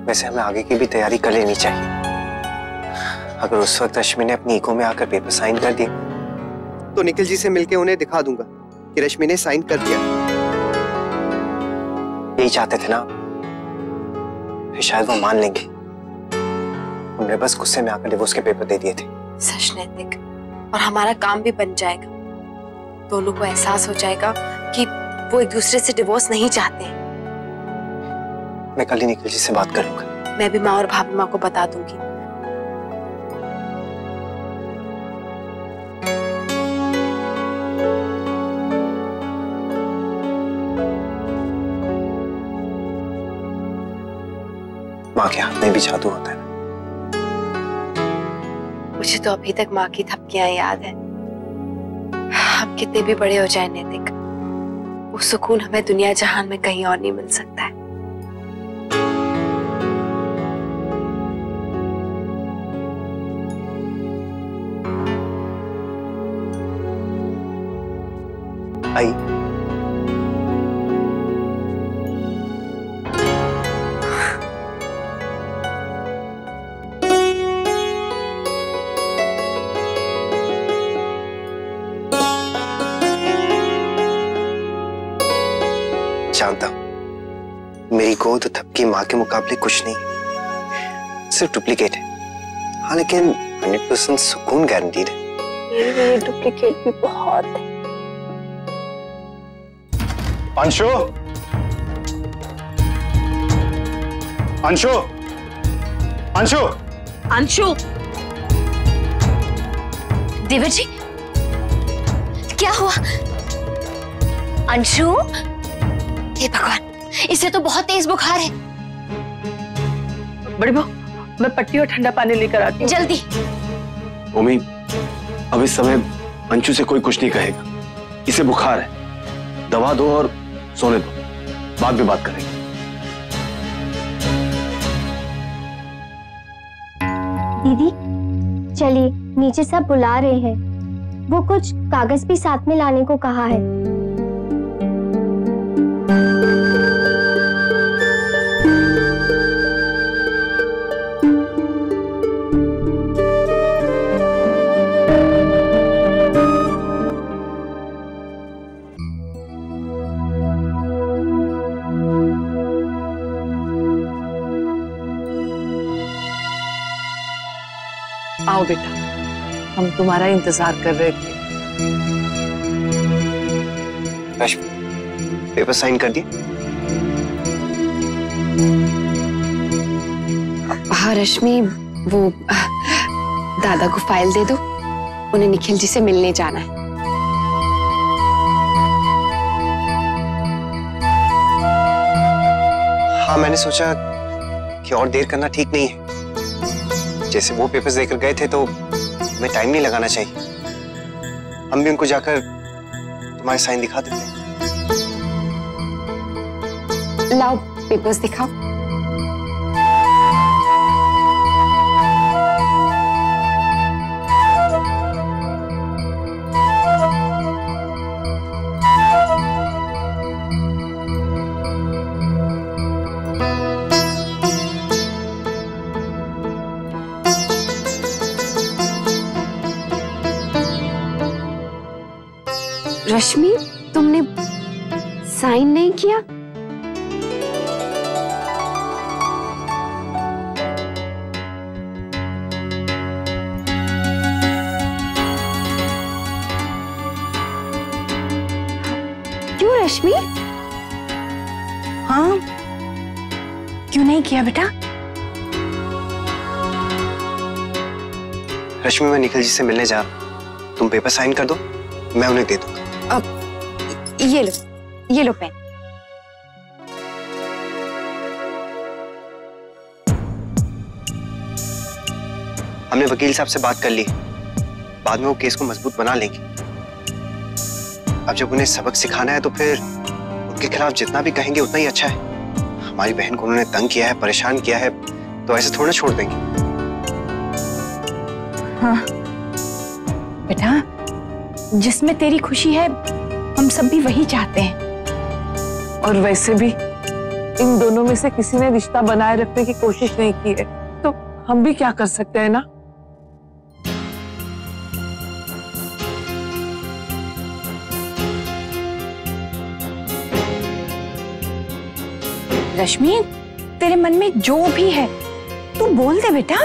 [SPEAKER 15] वैसे हमें आगे की भी तैयारी कर लेनी चाहिए। अगर उस वक्त रश्मि ने अपनी ईगो में आकर पेपर साइन कर दिए, तो निखिल जी से मिलके उन्हें दिखा दूंगा कि रश्मि ने साइन कर दिया। यही चाहते थे ना, फिर शायद वो मान लेंगे। उन्होंने बस गुस्से में आकर डिवोर्स के पेपर दे दिए थे।
[SPEAKER 20] सच नैतिक, और हमारा काम भी बन जाएगा। दोनों को एहसास हो जाएगा कि वो एक दूसरे से डिवोर्स नहीं चाहते हैं।
[SPEAKER 15] मैं कल ही निखिल जी से बात करूंगा।
[SPEAKER 20] मैं भी माँ और भाभी माँ को बता दूंगी।
[SPEAKER 15] माँ के हाथ में भी जादू होता है।
[SPEAKER 20] मुझे तो अभी तक माँ की थपकियां याद है। हम कितने भी बड़े हो जाए नैतिक, वो सुकून हमें दुनिया जहान में कहीं और नहीं मिल सकता है।
[SPEAKER 15] आई जानता हूं मेरी गोद थपकी माँ के मुकाबले कुछ नहीं, सिर्फ डुप्लीकेट है। हाँ, लेकिन 100% सुकून गारंटीड है।
[SPEAKER 20] मेरी डुप्लीकेट भी बहुत है।
[SPEAKER 21] अंशु, अंशु, अंशु,
[SPEAKER 19] अंशु।
[SPEAKER 10] देवर जी, क्या हुआ? अंशु, हे भगवान, इसे तो बहुत तेज बुखार है।
[SPEAKER 19] बड़ी बहू, मैं पट्टी और ठंडा पानी लेकर आती हूँ।
[SPEAKER 10] जल्दी।
[SPEAKER 18] ओमी, अब इस समय अंशु से कोई कुछ नहीं कहेगा। इसे बुखार है, दवा दो और सोने दो, बाद में बात करेंगे।
[SPEAKER 22] दीदी चलिए, नीचे सब बुला रहे हैं। वो कुछ कागज भी साथ में लाने को कहा है।
[SPEAKER 19] आओ बेटा, हम तुम्हारा इंतजार कर रहे थे।
[SPEAKER 15] रश्मि, पेपर साइन कर दिए?
[SPEAKER 20] हाँ रश्मि, वो दादा को फाइल दे दो, उन्हें निखिल जी से मिलने जाना है।
[SPEAKER 15] हाँ, मैंने सोचा कि और देर करना ठीक नहीं है। जैसे वो पेपर्स देकर गए थे तो हमें टाइम नहीं लगाना चाहिए। हम भी उनको जाकर तुम्हारे साइन दिखा देते हैं।
[SPEAKER 20] लाओ पेपर्स दिखाओ। रश्मि, तुमने साइन नहीं किया? क्यों रश्मि?
[SPEAKER 9] हाँ, क्यों नहीं किया बेटा?
[SPEAKER 15] रश्मि, मैं निखिल जी से मिलने जा रहा हूँ। तुम पेपर साइन कर दो, मैं उन्हें दे दूंगा।
[SPEAKER 20] अब ये लो पेन।
[SPEAKER 15] हमने वकील साहब से बात कर ली, बाद में वो केस को मजबूत बना लेंगे। अब जब उन्हें सबक सिखाना है तो फिर उनके खिलाफ जितना भी कहेंगे उतना ही अच्छा है। हमारी बहन को उन्होंने तंग किया है, परेशान किया है, तो ऐसे थोड़ा छोड़ देंगे।
[SPEAKER 9] हाँ बेटा, जिसमें तेरी खुशी है हम सब भी वही चाहते हैं।
[SPEAKER 19] और वैसे भी इन दोनों में से किसी ने रिश्ता बनाए रखने की कोशिश नहीं की है, तो हम भी क्या कर सकते हैं ना।
[SPEAKER 9] रश्मि, तेरे मन में जो भी है तू बोल दे बेटा।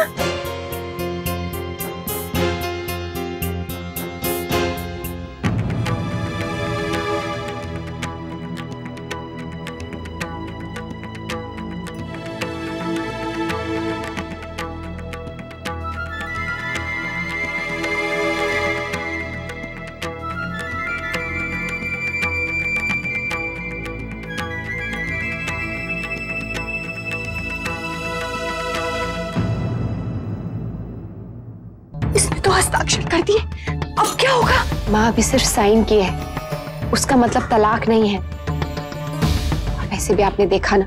[SPEAKER 9] इसने तो हस्ताक्षर कर दिए, अब क्या होगा?
[SPEAKER 20] माँ अभी सिर्फ साइन किए है, उसका मतलब तलाक नहीं है। और वैसे भी आपने देखा ना,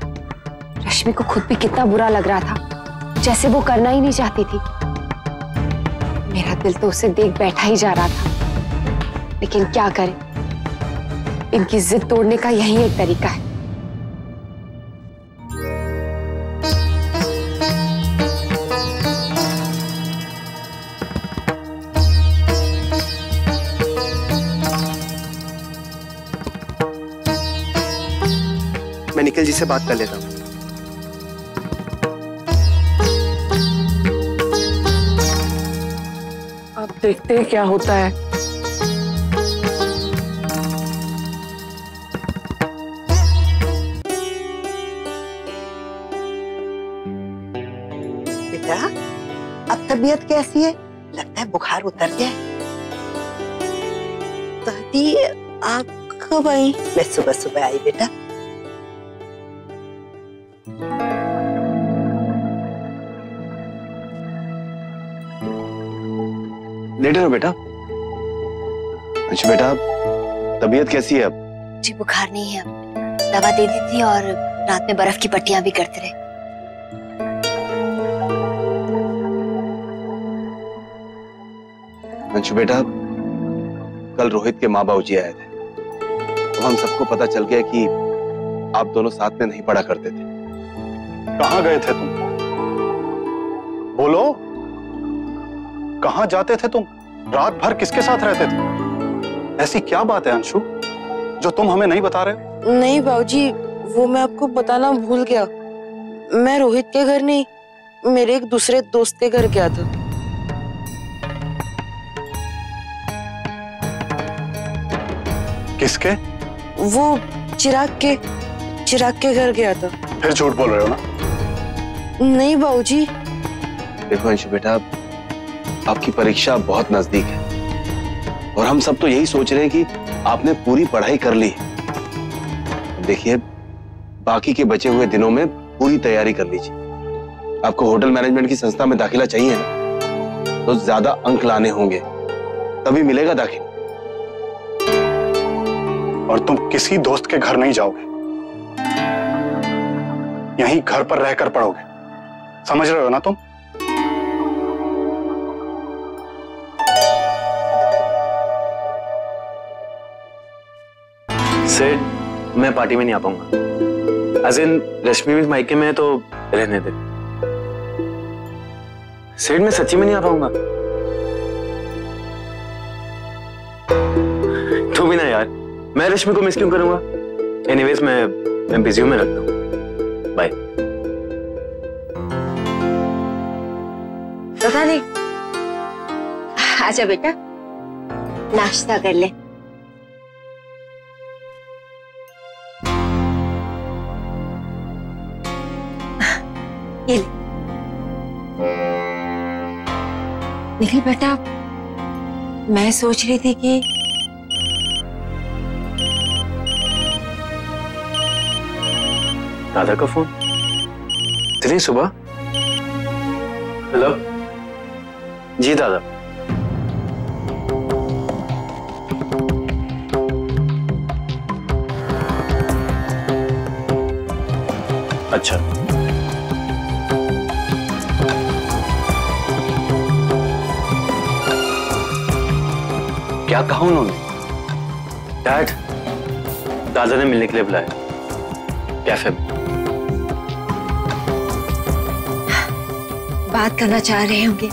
[SPEAKER 20] रश्मि को खुद भी कितना बुरा लग रहा था, जैसे वो करना ही नहीं चाहती थी। मेरा दिल तो उसे देख बैठा ही जा रहा था, लेकिन क्या करें, इनकी जिद तोड़ने का यही एक तरीका है।
[SPEAKER 15] मैं निखिल जी से बात कर लेता हूँ।
[SPEAKER 19] अब देखते हैं क्या होता है।
[SPEAKER 1] बेटा, अब तबीयत कैसी है? लगता है बुखार उतर गया है। दादी, आप कब आई? मैं सुबह सुबह आई बेटा।
[SPEAKER 18] लेटे रहो बेटा। अच्छा बेटा, तबीयत कैसी है अब?
[SPEAKER 10] जी बुखार नहीं है अब, दवा दे दी थी और रात में बर्फ की पट्टियां भी करते रहे।
[SPEAKER 18] अंशु बेटा, कल रोहित के माँ बाबूजी आए थे, तो हम सबको पता चल गया कि आप दोनों साथ में नहीं पढ़ा करते थे।
[SPEAKER 12] कहाँ गए थे तुम? बोलो, कहाँ जाते थे तुम? रात भर किसके साथ रहते थे? ऐसी क्या बात है अंशु जो तुम हमें नहीं बता रहे?
[SPEAKER 3] नहीं बाबूजी, वो मैं आपको बताना भूल गया। मैं रोहित के घर नहीं, मेरे एक दूसरे दोस्त के घर गया था।
[SPEAKER 21] किसके?
[SPEAKER 19] वो चिराग के घर गया था।
[SPEAKER 21] फिर झूठ बोल रहे हो ना?
[SPEAKER 19] नहीं बाबूजी।
[SPEAKER 18] देखो अंशु बेटा, आपकी परीक्षा बहुत नजदीक है और हम सब तो यही सोच रहे हैं कि आपने पूरी पढ़ाई कर ली। देखिए, बाकी के बचे हुए दिनों में पूरी तैयारी कर लीजिए। आपको होटल मैनेजमेंट की संस्था में दाखिला चाहिए ना, तो ज्यादा अंक लाने होंगे, तभी मिलेगा दाखिला।
[SPEAKER 21] और तुम किसी दोस्त के घर नहीं जाओगे, यहीं घर पर रहकर पढ़ोगे, समझ रहे हो ना तुम?
[SPEAKER 18] सेठ, मैं पार्टी में नहीं आ पाऊंगा। अजिन रश्मि भी मायके में है तो रहने दे। सेठ, मैं सच्ची में नहीं आ पाऊंगा। तू भी ना यार, मैं रश्मि को मिस क्यों करूंगा? एनीवेज मैं बिजी हूं, मैं रखता हूं। बाय।
[SPEAKER 3] पता नहीं। आजा बेटा, नाश्ता कर ले। ये ले। निखिल बेटा, मैं सोच रही थी कि
[SPEAKER 18] दादा का फोन इतनी सुबह? हेलो जी दादा। अच्छा, क्या कहा उन्होंने? डैड, दादा ने मिलने के लिए बुलाया कैफे में।
[SPEAKER 3] बात करना चाह रहे होंगे।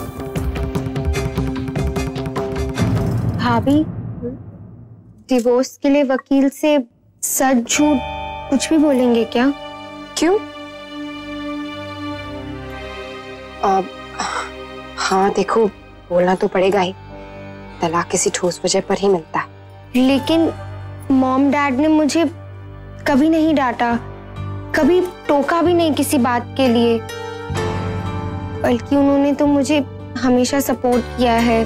[SPEAKER 22] भाभी, डिवोर्स के लिए वकील से सच झूठ कुछ भी बोलेंगे क्या?
[SPEAKER 20] क्यों? हाँ देखो, बोलना तो पड़ेगा ही। तलाक किसी ठोस वजह पर ही मिलता है।
[SPEAKER 22] लेकिन मॉम डैड ने मुझे कभी नहीं डांटा, कभी टोका भी नहीं किसी बात के लिए, बल्कि उन्होंने तो मुझे हमेशा सपोर्ट किया है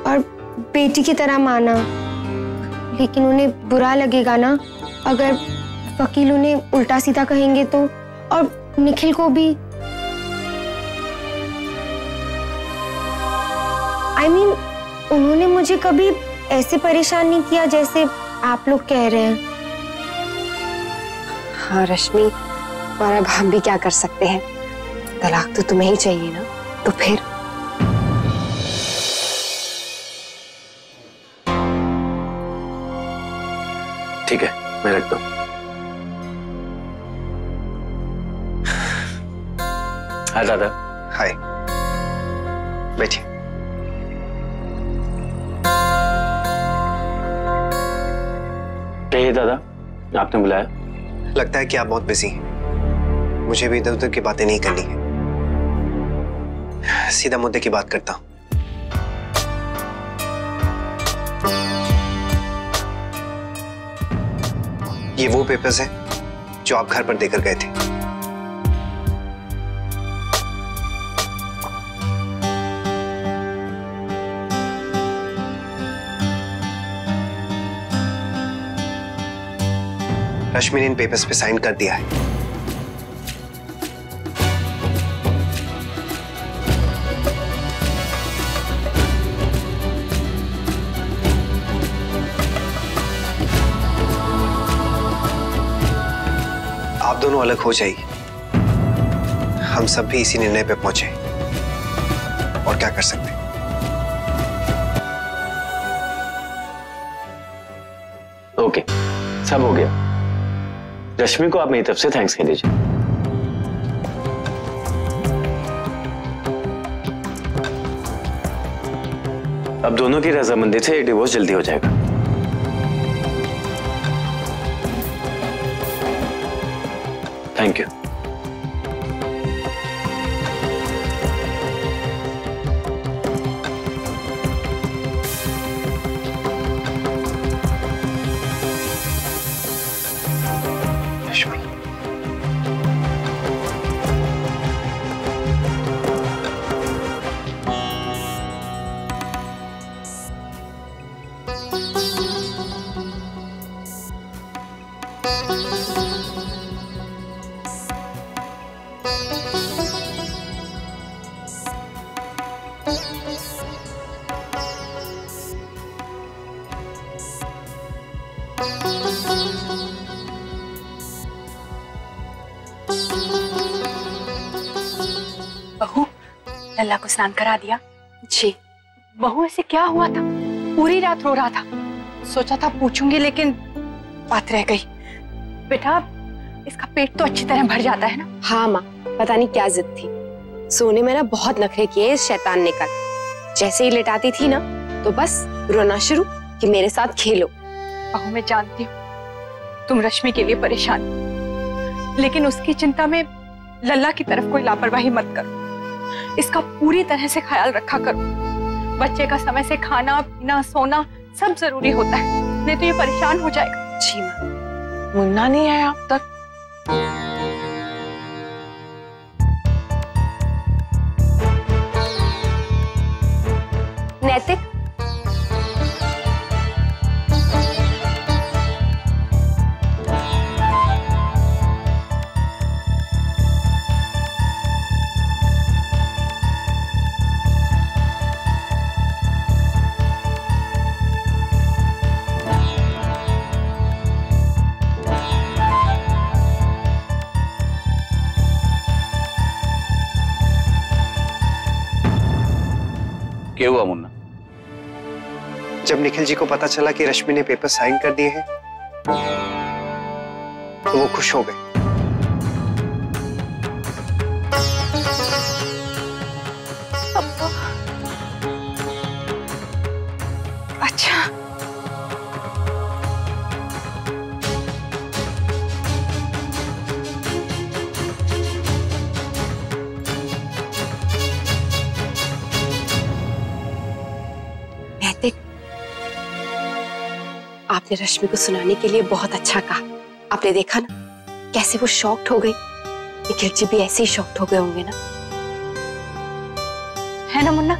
[SPEAKER 22] और बेटी की तरह माना। लेकिन उन्हें बुरा लगेगा ना अगर वकील उन्हें उल्टा सीधा कहेंगे तो, और निखिल को भी। I mean, उन्होंने मुझे कभी ऐसे परेशान नहीं किया जैसे आप लोग कह रहे हैं।
[SPEAKER 20] हाँ रश्मि, और अब हम भी क्या कर सकते हैं? तलाक तो तुम्हें ही चाहिए ना, तो फिर
[SPEAKER 18] ठीक है, मैं रखता हूं। हाय दादा।
[SPEAKER 15] हाय, बैठिए।
[SPEAKER 18] कहिए दादा, आपने बुलाया?
[SPEAKER 15] लगता है कि आप बहुत बिजी हैं। मुझे भी इधर उधर की बातें नहीं करनी है, सीधा मुद्दे की बात करता हूं। ये वो पेपर्स हैं जो आप घर पर देकर गए थे। रश्मि ने इन पेपर्स पे साइन कर दिया है। आप दोनों अलग हो जाइए। हम सब भी इसी निर्णय पे पहुंचे, और क्या कर सकते हैं।
[SPEAKER 18] ओके, सब हो गया। रश्मि को आप मेरी तरफ से थैंक्स कह दीजिए। अब दोनों की रजामंदी से डिवोर्स जल्दी हो जाएगा। Thank you.
[SPEAKER 4] लल्ला को स्नान करा दिया?
[SPEAKER 20] जी।
[SPEAKER 4] बहू ऐसे क्या हुआ था? पूरी रात रो रहा था। सोचा था पूछूंगी लेकिन बात रह गई। बेटा इसका पेट तो अच्छी तरह भर जाता है ना?
[SPEAKER 20] हाँ माँ, पता नहीं क्या जिद थी। सोने में ना बहुत नखरे किए इस शैतान ने कल। जैसे ही लेटाती थी ना तो बस रोना शुरू कि मेरे साथ खेलो।
[SPEAKER 4] बहू मैं जानती हूँ तुम रश्मि के लिए परेशान, लेकिन उसकी चिंता में लल्ला की तरफ कोई लापरवाही मत करो। इसका पूरी तरह से ख्याल रखा करो। बच्चे का समय से खाना पीना सोना सब जरूरी होता है, नहीं तो ये परेशान हो जाएगा।
[SPEAKER 20] जी माँ।
[SPEAKER 19] मुन्ना नहीं आया अब तक?
[SPEAKER 20] नैतिक,
[SPEAKER 7] क्या हुआ मुन्ना?
[SPEAKER 15] जब निखिल जी को पता चला कि रश्मि ने पेपर साइन कर दिए हैं तो वो खुश हो गए।
[SPEAKER 4] अच्छा,
[SPEAKER 20] नैतिक, आपने रश्मि को सुनाने के लिए बहुत अच्छा कहा। आपने देखा ना कैसे वो शॉक्ड हो गई। निखिल जी भी ऐसे ही शॉक्ड हो गए होंगे ना?
[SPEAKER 4] है ना मुन्ना?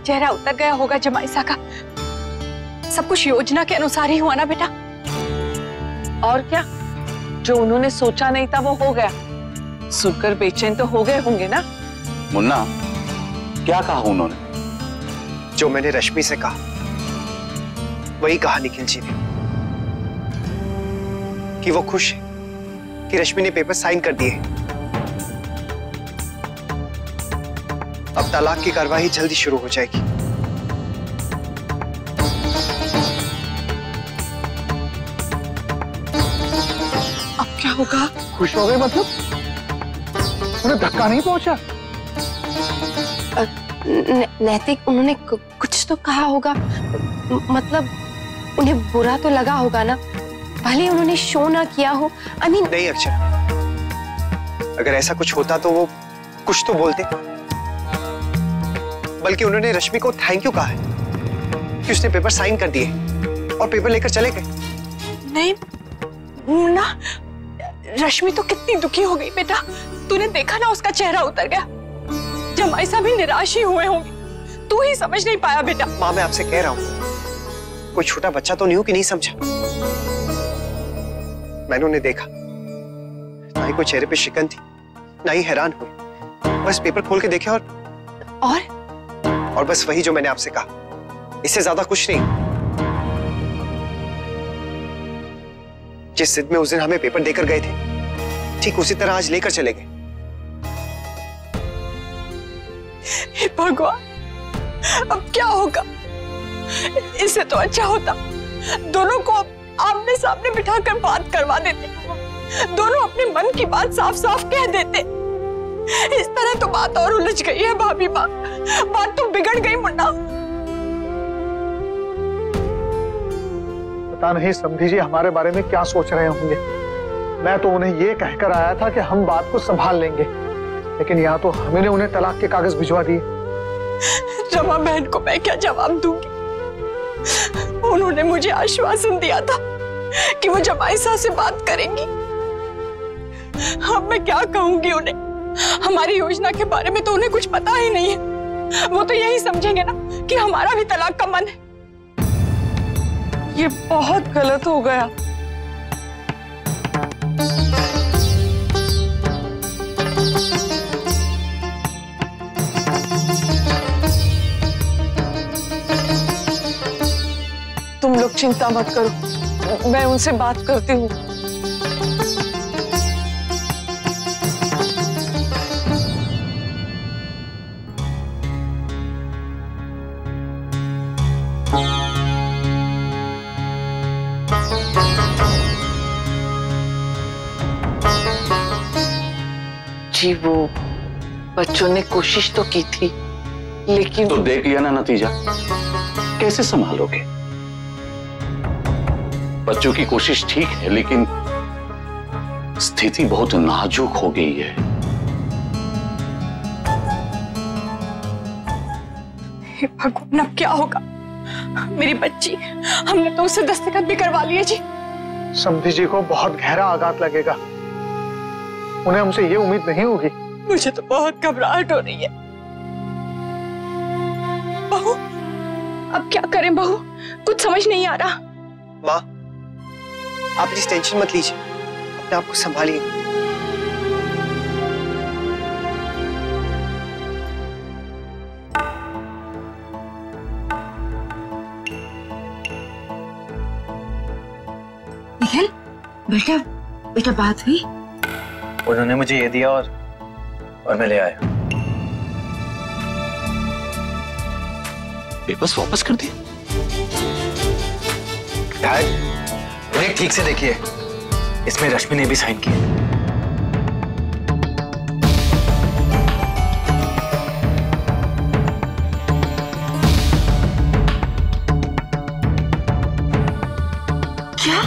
[SPEAKER 4] चेहरा उतर गया होगा जमाईसा का। सब कुछ योजना के अनुसार ही हुआ ना बेटा?
[SPEAKER 19] और क्या, जो उन्होंने सोचा नहीं था वो हो गया। सुनकर बेचैन तो हो गए होंगे ना?
[SPEAKER 7] मुन्ना क्या कहा उन्होंने?
[SPEAKER 15] जो मैंने रश्मि से कहा वही कहा निखिल जी ने, कि वो खुश है कि रश्मि ने पेपर साइन कर दिए। अब तलाक की कार्यवाही जल्दी शुरू हो जाएगी।
[SPEAKER 4] अब क्या होगा?
[SPEAKER 12] खुश हो गए मतलब? उन्हें धक्का नहीं पहुंचा?
[SPEAKER 20] नैतिक, उन्होंने कुछ तो कहा होगा। मतलब उन्हें बुरा तो लगा होगा ना, भले उन्होंने शो ना किया हो।
[SPEAKER 15] नहीं अक्षरा, अगर ऐसा कुछ होता तो वो कुछ तो बोलते। बल्कि उन्होंने रश्मि को थैंक यू कहा है कि उसने पेपर साइन कर दिए और पेपर लेकर चले गए।
[SPEAKER 4] नहीं मुन्ना, रश्मि तो कितनी दुखी हो गई बेटा। तूने देखा ना उसका चेहरा उतर गया। जमाईसा भी निराश ही हुए होंगे। तू ही समझ नहीं पाया बेटा।
[SPEAKER 15] माँ मैं आपसे कह रहा हूँ, कोई छोटा बच्चा तो नहीं हो कि नहीं समझा। मैंने उन्हें देखा, ना ही कोई चेहरे पे शिकन थी, ना ही हैरान हुई। बस पेपर खोल के देखे और बस वही जो मैंने आपसे कहा, इससे ज्यादा कुछ नहीं। जिस जिद में उस दिन हमें पेपर देकर गए थे, ठीक उसी तरह आज लेकर चले गए।
[SPEAKER 4] हे भगवान, अब क्या होगा? इससे तो अच्छा होता दोनों को आमने सामने बिठाकर बात करवा देते। दोनों अपने मन की बात साफ साफ कह देते। इस तरह तो बात और उलझ गई है भाभी माँ। बात तो बिगड़ गई मुन्ना।
[SPEAKER 12] पता नहीं समधी जी हमारे बारे में क्या सोच रहे होंगे। मैं तो उन्हें ये कहकर आया था कि हम बात को संभाल लेंगे, लेकिन यहाँ तो हमने उन्हें तलाक के कागज भिजवा दिए।
[SPEAKER 4] रमा बहन को मैं क्या जवाब दूंगी? उन्होंने मुझे आश्वासन दिया था कि वो जमाईसा से बात करेंगी। अब मैं क्या कहूंगी उन्हें? हमारी योजना के बारे में तो उन्हें कुछ पता ही नहीं है। वो तो यही समझेंगे ना कि हमारा भी तलाक का मन है।
[SPEAKER 19] ये बहुत गलत हो गया। तुम लोग चिंता मत करो, मैं उनसे बात करती हूँ। जी वो बच्चों ने कोशिश तो की थी, लेकिन
[SPEAKER 7] तो देख लिया ना नतीजा, कैसे संभालोगे? बच्चों की कोशिश ठीक है, लेकिन स्थिति बहुत नाजुक हो गई है।
[SPEAKER 4] हे भगवान, अब क्या होगा? मेरी बच्ची, हमने तो उसे दस्तखत भी करवा लिए जी।
[SPEAKER 12] समधी जी को बहुत गहरा आघात लगेगा, उन्हें हमसे ये उम्मीद नहीं होगी।
[SPEAKER 4] मुझे तो बहुत घबराहट हो रही है। बहू, अब क्या करें बहू? कुछ समझ नहीं आ रहा।
[SPEAKER 15] माँ, आप प्लीज टेंशन मत लीजिए, अपने आप को संभालिए।
[SPEAKER 3] निखिल, बेटा बेटा बात हुई?
[SPEAKER 2] उन्होंने मुझे ये दिया और मैं ले आया।
[SPEAKER 7] पेपर्स वापस कर दिए?
[SPEAKER 2] डैड, उन्हें ठीक से देखिए, इसमें रश्मि ने भी साइन किया।
[SPEAKER 3] क्या?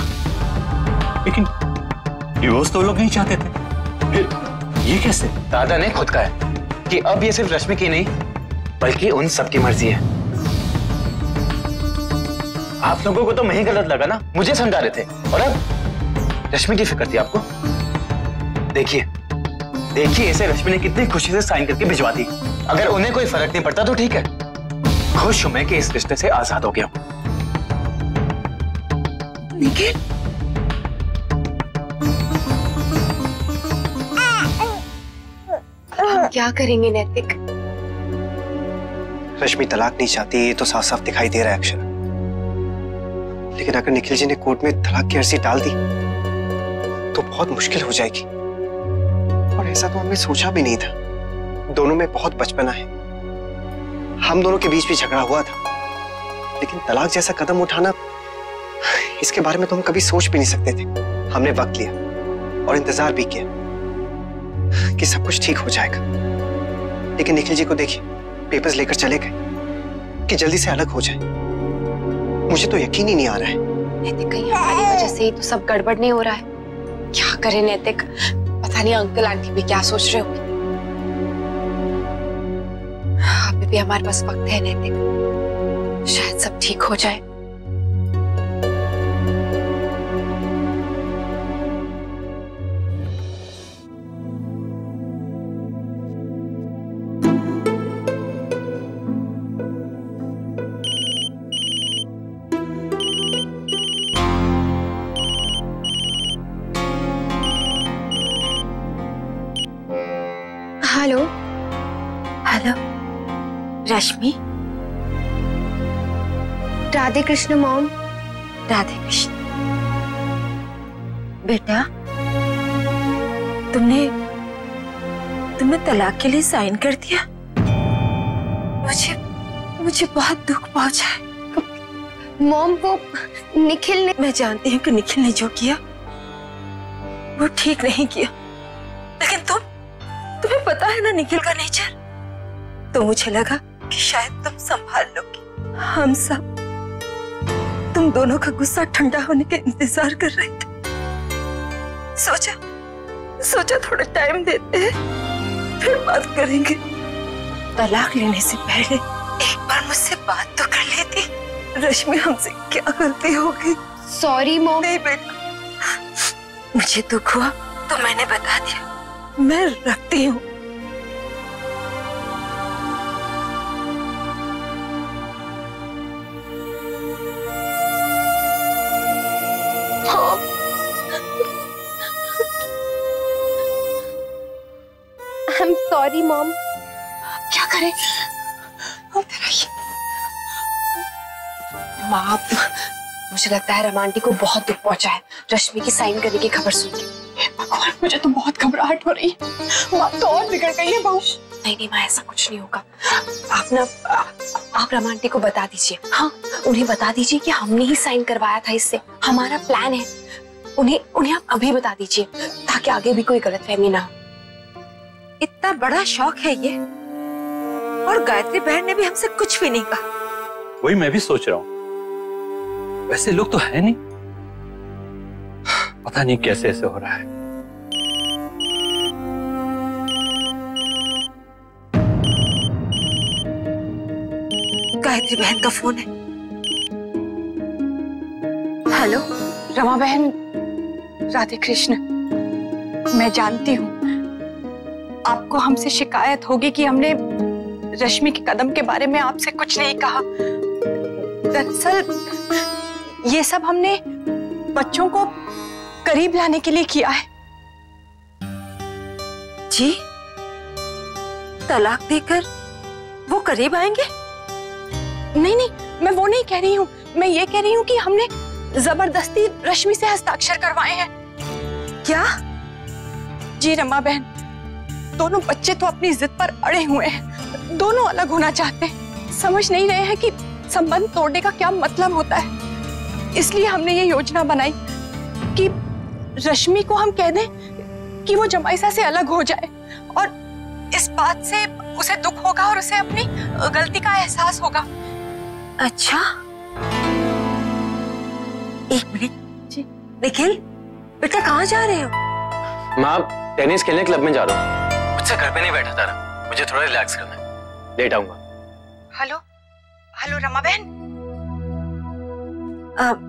[SPEAKER 7] लेकिन डिवोर्स तो लोग नहीं चाहते थे, फिर ये कैसे?
[SPEAKER 2] दादा ने खुद कहा है कि अब ये सिर्फ रश्मि की नहीं बल्कि उन सबकी मर्जी है। आप लोगों को तो मैं ही गलत लगा ना, मुझे समझा रहे थे, और अब रश्मि की फिक्र थी आपको। देखिए देखिए इसे रश्मि ने कितनी खुशी से साइन करके भिजवा दी। अगर उन्हें कोई फर्क नहीं पड़ता तो ठीक है, खुश हूं मैं कि इस रिश्ते से आजाद हो गया हूं।
[SPEAKER 4] निखिल,
[SPEAKER 20] हम क्या करेंगे नैतिक?
[SPEAKER 15] रश्मि तलाक नहीं चाहती, ये तो साफ साफ दिखाई दे रहा है अक्षरा। लेकिन अगर निखिल जी ने कोर्ट में तलाक की अर्जी डाल दी तो बहुत मुश्किल हो जाएगी, और ऐसा तो हमने सोचा भी नहीं था। दोनों में बहुत बचपना है, हम दोनों के बीच भी झगड़ा हुआ था, लेकिन तलाक जैसा कदम उठाना, इसके बारे में तो हम कभी सोच भी नहीं सकते थे। हमने वक्त लिया और इंतजार भी किया कि सब कुछ ठीक हो जाएगा, लेकिन निखिल जी को देखिए, पेपर्स लेकर चले गए कि जल्दी से अलग हो जाए। मुझे तो यकीन ही नहीं आ रहा है।
[SPEAKER 20] नैतिक, कहीं हमारी वजह से ही तो सब गड़बड़ नहीं हो रहा है? क्या करें नैतिक, पता नहीं अंकल आंटी भी क्या सोच रहे होंगे। अभी भी हमारे पास वक्त है नैतिक, शायद सब ठीक हो जाए। हेलो हेलो, रश्मि?
[SPEAKER 22] राधे कृष्ण मॉम।
[SPEAKER 20] राधे कृष्ण। बेटा, तुमने तलाक के लिए साइन कर दिया? मुझे बहुत दुख पहुंचा है।
[SPEAKER 22] मॉम, वो निखिल ने...
[SPEAKER 20] मैं जानती हूँ कि निखिल ने जो किया वो ठीक नहीं किया, लेकिन तुम्हें पता है ना निखिल का नेचर, तो मुझे लगा कि शायद तुम संभाल लोगी। हम सब तुम दोनों का गुस्सा ठंडा होने का इंतजार कर रहे थे। सोचा थोड़ा टाइम देते हैं, फिर बात करेंगे। तलाक लेने से पहले एक बार मुझसे बात तो कर लेती। रश्मि हमसे क्या गलती हो गई?
[SPEAKER 22] Sorry mom.
[SPEAKER 20] नहीं बेटा, मुझे दुख हुआ तो मैंने बता दिया, मैं रखती हूँ।
[SPEAKER 22] I'm sorry mom.
[SPEAKER 20] क्या करें? माँ, मुझे लगता है रमा आंटी को बहुत दुख पहुंचा है रश्मि की साइन करने की खबर सुन के।
[SPEAKER 4] भगवान, मुझे तो बहुत घबराहट हो रही है। बात तो और बिगड़ गई है बहू।
[SPEAKER 20] नहीं माँ, ऐसा कुछ नहीं होगा। आप रमा आंटी को बता दीजिए। हाँ, उन्हें बता दीजिए कि हमने ही साइन करवाया था इससे, हमारा प्लान है। उन्हें आप अभी बता दीजिए ताकि आगे भी कोई गलतफहमी ना हो।
[SPEAKER 13] इतना बड़ा शौक है ये, और गायत्री बहन ने भी हमसे कुछ भी नहीं कहा।
[SPEAKER 6] वही मैं भी सोच रहा हूं, वैसे लोग तो है नहीं, पता नहीं कैसे ऐसे हो रहा है।
[SPEAKER 13] गायत्री बहन का फोन है।
[SPEAKER 9] हेलो रमा बहन, राधे कृष्ण। मैं जानती हूँ आपको हमसे शिकायत होगी कि हमने रश्मि के कदम के बारे में आपसे कुछ नहीं कहा। दरअसल ये सब हमने बच्चों को करीब लाने के लिए किया है।
[SPEAKER 13] जी, तलाक देकर वो करीब आएंगे?
[SPEAKER 9] नहीं नहीं, मैं वो नहीं कह रही हूँ। मैं ये कह रही हूँ कि हमने जबरदस्ती रश्मि से हस्ताक्षर करवाए हैं।
[SPEAKER 13] क्या?
[SPEAKER 9] जी रमा बहन, दोनों बच्चे तो अपनी जिद पर अड़े हुए हैं, दोनों अलग होना चाहते हैं, समझ नहीं रहे हैं कि संबंध तोड़ने का क्या मतलब होता है। इसलिए हमने ये योजना बनाई कि रश्मि को हम कह दें कि वो जमाईसा से अलग हो जाए, और इस बात से उसे दुख होगा और उसे अपनी गलती का एहसास होगा।
[SPEAKER 13] अच्छा, एक मिनट जी। निखिल बेटा, कहाँ जा रहे हो?
[SPEAKER 2] माँ, टेनिस खेलने क्लब में जा रहा हूँ। मुझसे घर पे नहीं बैठा था, मुझे थोड़ा रिलैक्स करना है, लेट आऊंगा।
[SPEAKER 9] हेलो हेलो रमा बहन।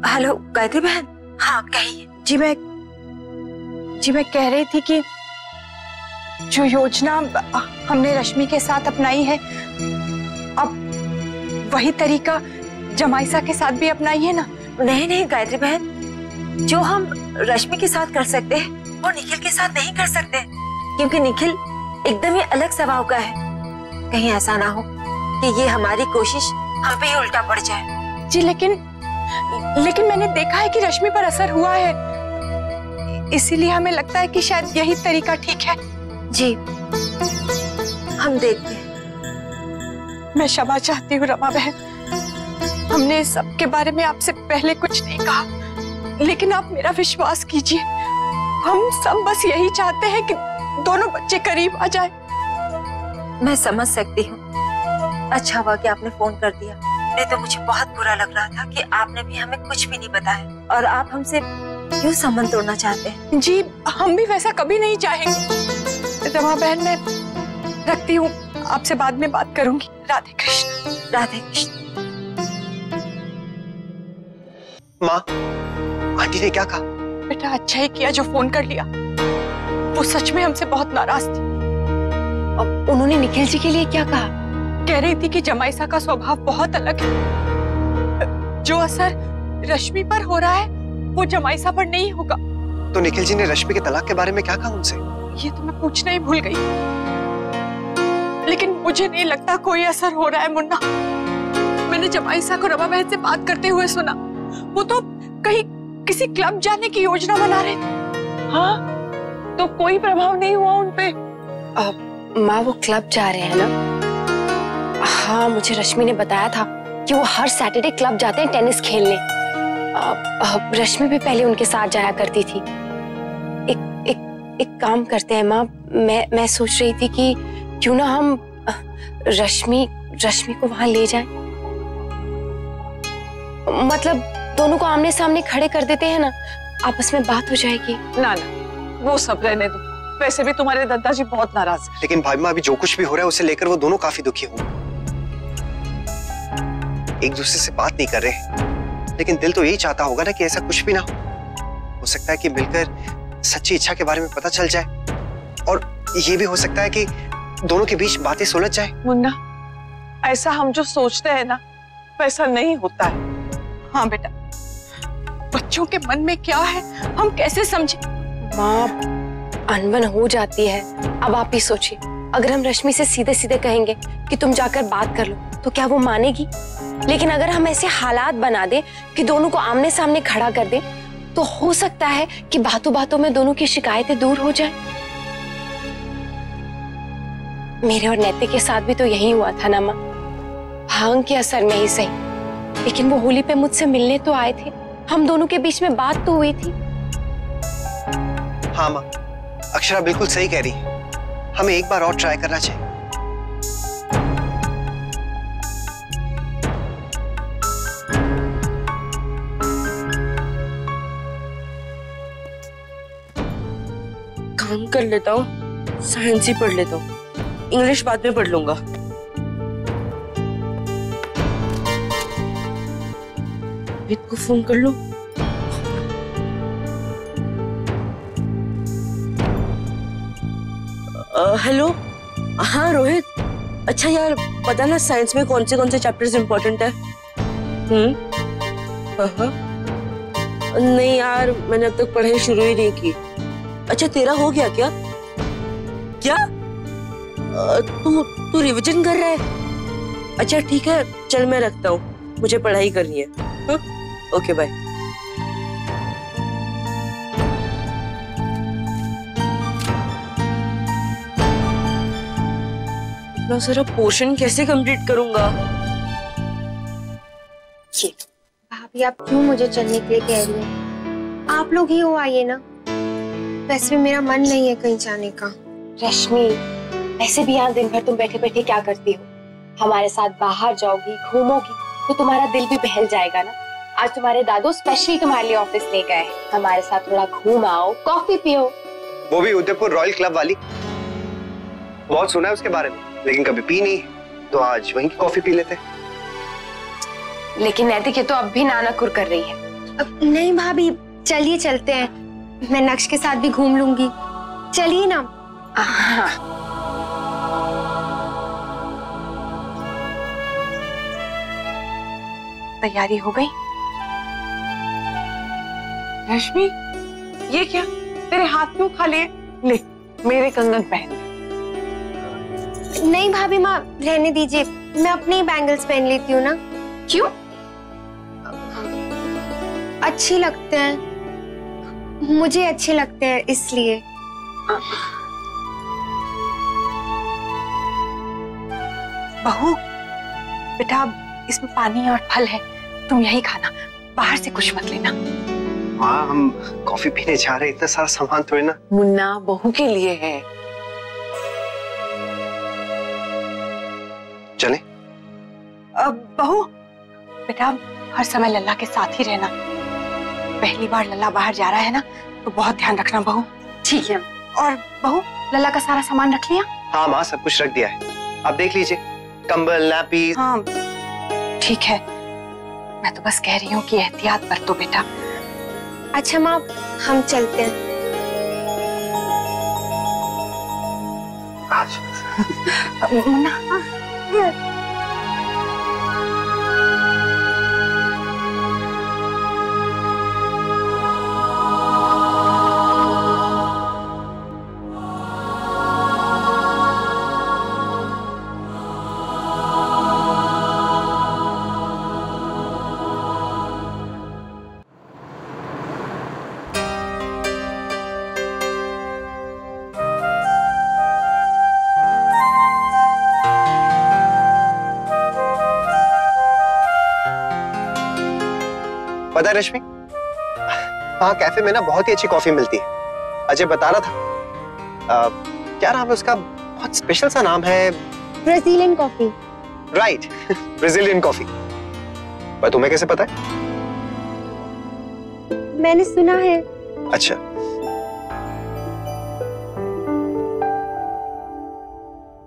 [SPEAKER 13] हेलो गायत्री बहन। हाँ कहिए।
[SPEAKER 9] जी मैं कह रही थी कि जो योजना हमने रश्मि के साथ अपनाई है, अब वही तरीका जमाईसा के साथ भी अपनाई है ना?
[SPEAKER 13] नहीं गायत्री बहन, जो हम रश्मि के साथ कर सकते हैं वो निखिल के साथ नहीं कर सकते, क्योंकि निखिल एकदम ही अलग स्वभाव का है। कहीं ऐसा ना हो कि ये हमारी कोशिश हम पे ही उल्टा पड़ जाए।
[SPEAKER 9] जी लेकिन मैंने देखा है कि रश्मि पर असर हुआ है, इसीलिए हमें लगता है कि शायद यही तरीका ठीक है।
[SPEAKER 13] जी हम देखते हैं।
[SPEAKER 9] मैं क्षमा चाहती हूँ रमा बहन, हमने सब के बारे में आपसे पहले कुछ नहीं कहा, लेकिन आप मेरा विश्वास कीजिए, हम सब बस यही चाहते हैं कि दोनों बच्चे करीब आ जाए।
[SPEAKER 13] मैं समझ सकती हूँ, अच्छा हुआ कि आपने फोन कर दिया, नहीं तो मुझे बहुत बुरा लग रहा था कि आपने भी हमें कुछ भी नहीं बताया और आप हमसे क्यों संबंध तोड़ना चाहते हैं।
[SPEAKER 9] जी हम भी वैसा कभी नहीं चाहेंगे। रमा बहन, मैं रखती हूँ, आपसे बाद में बात करूंगी। राधे कृष्ण।
[SPEAKER 13] राधे कृष्ण।
[SPEAKER 15] माँ, आंटी ने क्या कहा?
[SPEAKER 9] बेटा अच्छा ही किया जो फोन कर लिया, वो सच में हमसे बहुत नाराज थी।
[SPEAKER 13] अब उन्होंने निखिल जी के लिए क्या कहा?
[SPEAKER 9] कह रही थी कि जमाईसा का स्वभाव बहुत अलग है, जो असर रश्मि पर हो रहा है वो जमाईसा पर नहीं होगा।
[SPEAKER 15] तो निखिल जी ने रश्मि के तलाक के बारे में क्या कहा उनसे?
[SPEAKER 9] ये तो मैं पूछना ही भूल गई, लेकिन मुझे नहीं लगता कोई असर हो रहा है मुन्ना। मैंने जमाईसा को रमा बहन से बात करते हुए सुना, वो तो कहीं किसी क्लब जाने की योजना बना रहे थे। हाँ, तो कोई प्रभाव नहीं हुआ उनपे?
[SPEAKER 20] माँ वो क्लब जा रहे हैं ना? हाँ, मुझे रश्मि ने बताया था कि वो हर सैटरडे क्लब जाते हैं टेनिस खेलने। रश्मि भी पहले उनके साथ जाया करती थी। एक काम करते हैं माँ, मैं सोच रही थी कि क्यों ना हम रश्मि को वहां ले जाएं। मतलब दोनों को आमने सामने खड़े कर देते हैं ना, आपस में बात हो जाएगी।
[SPEAKER 19] ना वो सब रहने दो, वैसे भी तुम्हारे दादाजी बहुत नाराज हैं।
[SPEAKER 15] लेकिन भाई माँ, अभी जो कुछ भी हो रहा है उसे लेकर वो दोनों काफी दुखी होंगे, एक दूसरे से बात नहीं कर रहे, लेकिन दिल तो यही चाहता होगा ना कि ऐसा कुछ भी ना हो सकता है कि मिलकर सच्ची इच्छा के बारे में पता चल जाए, और ये भी हो सकता है कि दोनों के बीच बातें सुलझ जाए।
[SPEAKER 19] मुन्ना, ऐसा हम जो सोचते हैं ना वैसा नहीं होता है।
[SPEAKER 9] हाँ बेटा, बच्चों के मन में क्या है हम कैसे समझे?
[SPEAKER 20] माँ, अनबन हो जाती है। अब आप ही सोचिए, अगर हम रश्मि से सीधे सीधे कहेंगे कि तुम जाकर बात कर लो, तो क्या वो मानेगी? लेकिन अगर हम ऐसे हालात बना दें कि दोनों को आमने सामने खड़ा कर दें, तो हो सकता है कि बातों बातों में दोनों की शिकायतें दूर हो जाए। मेरे और नैतिक के साथ भी तो यही हुआ था ना माँ। भांग के असर में ही सही, लेकिन वो होली पे मुझसे मिलने तो आए थे, हम दोनों के बीच में बात तो हुई थी।
[SPEAKER 15] हाँ माँ, अक्षरा बिल्कुल सही कह रही है, हमें एक बार और ट्राई करना चाहिए।
[SPEAKER 3] काम कर लेता हूँ, साइंस ही पढ़ लेता हूँ, इंग्लिश बाद में पढ़ लूंगा। रोहित को फोन कर लो। हेलो, हाँ रोहित। अच्छा यार, पता ना साइंस में कौन से चैप्टर्स इम्पोर्टेंट है? हाँ। नहीं यार, मैंने अब तक पढ़ाई शुरू ही नहीं की। अच्छा तेरा हो गया क्या? क्या? तू रिवीजन कर रहा है? अच्छा ठीक है, चल मैं रखता हूँ, मुझे पढ़ाई करनी है। हाँ? Okay bye. इतना सारा पोर्शन कैसे कंप्लीट करूंगा?
[SPEAKER 22] भाभी आप क्यों मुझे चलने के लिए कह रही हैं? आप लोग ही हो, आइए ना। वैसे भी मेरा मन नहीं है कहीं जाने का।
[SPEAKER 20] रश्मि, ऐसे भी यहाँ दिन भर तुम बैठे बैठे क्या करती हो? हमारे साथ बाहर जाओगी, घूमोगी तो तुम्हारा दिल भी बहल जाएगा ना। आज तुम्हारे दादू स्पेशली तुम्हारे लिए ऑफिस ले गए हैं। हमारे साथ थोड़ा घूम आओ, कॉफी पियो।
[SPEAKER 15] वो भी उदयपुर रॉयल क्लब वाली। बहुत सुना है उसके बारे में, लेकिन कभी पी नहीं, तो आज वहीं की कॉफी पी लेते।
[SPEAKER 20] लेकिन नैतिक ये तो अब भी नानाकुर कर रही है।
[SPEAKER 22] नहीं भाभी, चलिए चलते हैं, मैं नक्श के साथ भी घूम लूंगी। चलिए ना।
[SPEAKER 20] हाँ। तैयारी हो गई?
[SPEAKER 19] रश्मि, ये क्या? तेरे हाथ क्यों खाली है? ले मेरे कंगन पहन।
[SPEAKER 22] नहीं भाभी माँ, रहने दीजिए, मैं अपने ही बैंगल्स पहन लेती हूँ ना।
[SPEAKER 20] क्यों?
[SPEAKER 22] अच्छी लगते हैं, मुझे अच्छे लगते हैं इसलिए।
[SPEAKER 13] बहू, बेटा इसमें पानी और फल है, तुम यही खाना, बाहर से कुछ मत लेना।
[SPEAKER 15] माँ, हम कॉफी पीने जा रहे हैं, इतना सारा सामान तो है ना।
[SPEAKER 19] मुन्ना बहू के लिए है।
[SPEAKER 15] चले?
[SPEAKER 13] बहू, बेटा हर समय लल्ला के साथ ही रहना। पहली बार लल्ला बाहर जा रहा है ना, तो बहुत ध्यान रखना बहू।
[SPEAKER 20] ठीक है।
[SPEAKER 13] और बहू, लल्ला का सारा सामान रख लिया?
[SPEAKER 15] हाँ माँ, सब कुछ रख दिया है, आप देख लीजिए, कंबल, नैपी।
[SPEAKER 13] हाँ ठीक है, मैं तो बस कह रही हूँ कि एहतियात बरतो बेटा।
[SPEAKER 22] अच्छा माँ, हम चलते हैं।
[SPEAKER 13] मुन्ना,
[SPEAKER 15] पता है रश्मि, हाँ कैफे में ना बहुत ही अच्छी कॉफी मिलती है। अजय बता रहा था, क्या नाम है उसका? बहुत स्पेशल सा नाम है।
[SPEAKER 22] Brazilian coffee.
[SPEAKER 15] Right, Brazilian coffee. पर तुम्हें कैसे पता है?
[SPEAKER 22] मैंने सुना है।
[SPEAKER 15] अच्छा।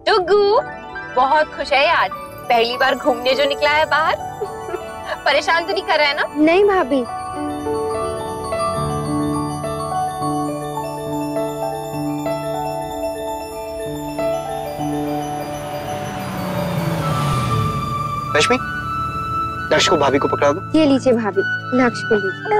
[SPEAKER 20] टुगु बहुत खुश है आज, पहली बार घूमने जो निकला है बाहर। परेशान तो नहीं कर रहा है ना?
[SPEAKER 22] नहीं भाभी।
[SPEAKER 15] रश्मि, नक्श को भाभी को पकड़ा दो।
[SPEAKER 22] ये लीजिए भाभी, नक्श को लीजिए।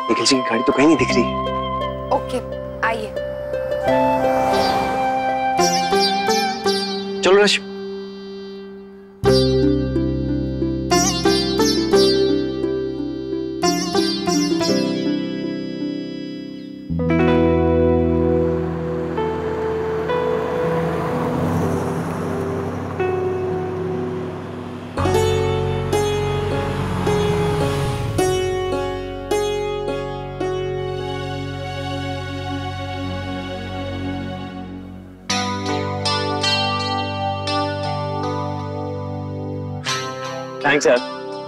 [SPEAKER 15] निखिल जी की गाड़ी तो कहीं नहीं दिख रही।
[SPEAKER 20] ओके, आइए।
[SPEAKER 15] चलो रश्मि।
[SPEAKER 2] थैंक्स यार,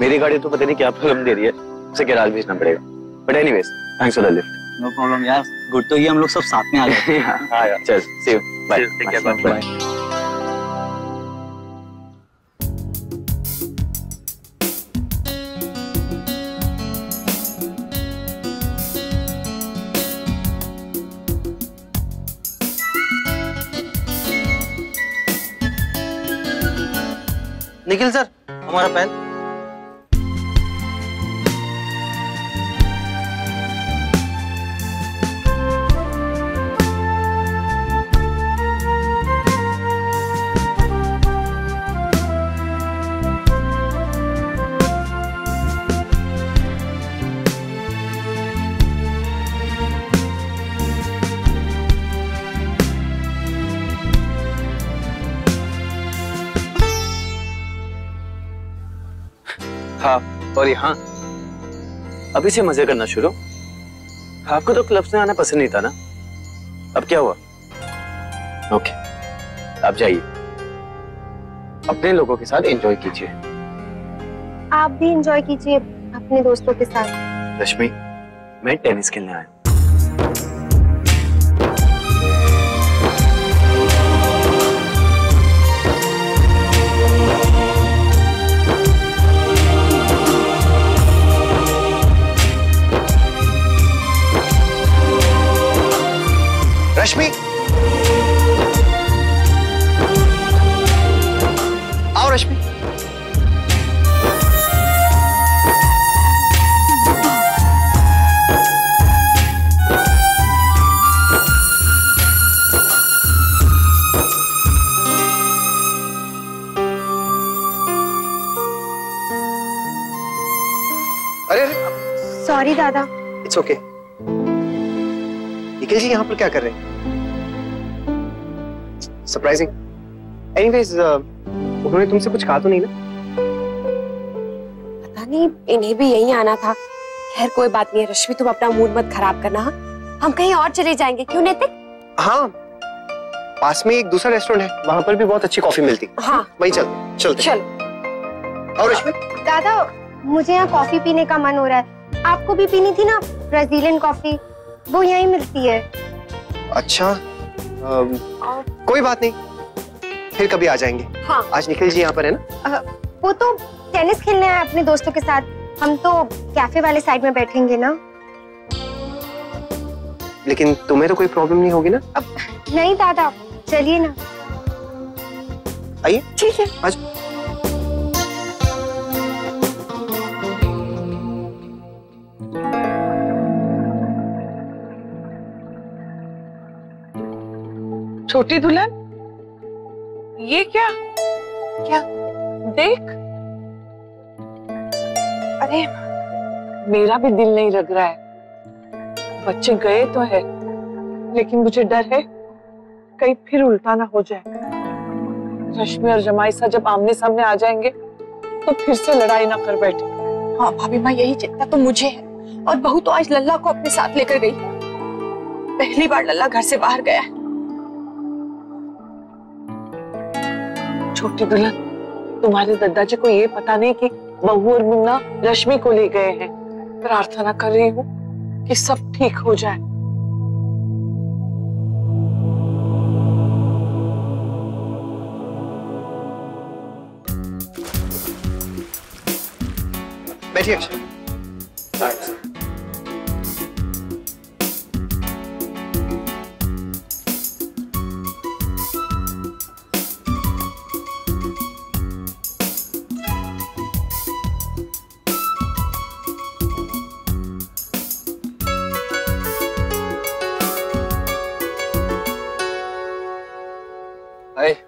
[SPEAKER 2] मेरी गाड़ी तो पता नहीं क्या प्रॉब्लम दे रही है, उसे केरल भेजना पड़ेगा। But anyways thanks for the lift.
[SPEAKER 5] No problem यार, गुड तो ये हम लोग सब साथ में आ गए।
[SPEAKER 2] हाँ यार, चल see you, bye, take care, bye.
[SPEAKER 5] Nikhil sir, हमारा पेन।
[SPEAKER 2] हाँ, और यहाँ अभी से मजे करना शुरू। आपको तो क्लब्स में आना पसंद नहीं था ना, अब क्या हुआ? ओके, आप जाइए, अपने लोगों के साथ एंजॉय कीजिए।
[SPEAKER 22] आप भी एंजॉय कीजिए अपने दोस्तों के साथ।
[SPEAKER 2] रश्मि, मैं टेनिस खेलने आया हूं।
[SPEAKER 17] रश्मि, आओ रश्मि। अरे
[SPEAKER 4] सॉरी दादा।
[SPEAKER 17] It's okay. निखिल जी यहाँ पर क्या कर रहे हैं? सरप्राइजिंग। एनीवेज, उन्होंने तुमसे कुछ कहा तो नहीं ना?
[SPEAKER 20] पता नहीं, इन्हें भी यही आना था। खैर कोई बात नहीं है रश्मि, तुम अपना मूड मत खराब करना। हाँ, हम कहीं और चले जाएंगे, क्यों नैतिक?
[SPEAKER 17] हाँ, पास में एक दूसरा रेस्टोरेंट है, वहाँ पर भी बहुत अच्छी कॉफी मिलती।
[SPEAKER 20] हाँ,
[SPEAKER 17] वहीं चलते।
[SPEAKER 20] चलो।
[SPEAKER 17] और रश्मि?
[SPEAKER 22] दादा, मुझे यहाँ कॉफी पीने का मन हो रहा है। आपको भी पीनी थी ना ब्राजीलियन कॉफी, वो यहीं मिलती है।
[SPEAKER 17] अच्छा, कोई बात नहीं, फिर कभी आ जाएंगे।
[SPEAKER 22] हाँ।
[SPEAKER 17] आज निखिल जी यहाँ पर है ना?
[SPEAKER 22] वो तो टेनिस खेलने आए अपने दोस्तों के साथ, हम तो कैफे वाले साइड में बैठेंगे ना।
[SPEAKER 17] लेकिन तुम्हें तो कोई प्रॉब्लम नहीं होगी ना?
[SPEAKER 22] नहीं दादा, चलिए ना।
[SPEAKER 17] आइए।
[SPEAKER 22] ठीक है,
[SPEAKER 17] आज।
[SPEAKER 19] छोटी दुल्हन, ये क्या क्या देख। अरे मेरा भी दिल नहीं लग रहा है। बच्चे गए तो है, लेकिन मुझे डर है कहीं फिर उल्टा ना हो जाए। रश्मि और जमाईसा जब आमने सामने आ जाएंगे तो फिर से लड़ाई ना कर बैठे।
[SPEAKER 9] हाँ भाभी माँ, यही चिंता तो मुझे है। और बहू तो आज लल्ला को अपने साथ लेकर गई। पहली बार लल्ला घर से बाहर गया है।
[SPEAKER 19] छोटी दुल्हन, तुम्हारे दादाजी को ये पता नहीं कि बहू और मुन्ना रश्मि को ले गए हैं। प्रार्थना कर रही हूँ कि सब ठीक हो जाए।
[SPEAKER 17] बैठिए अक्षय।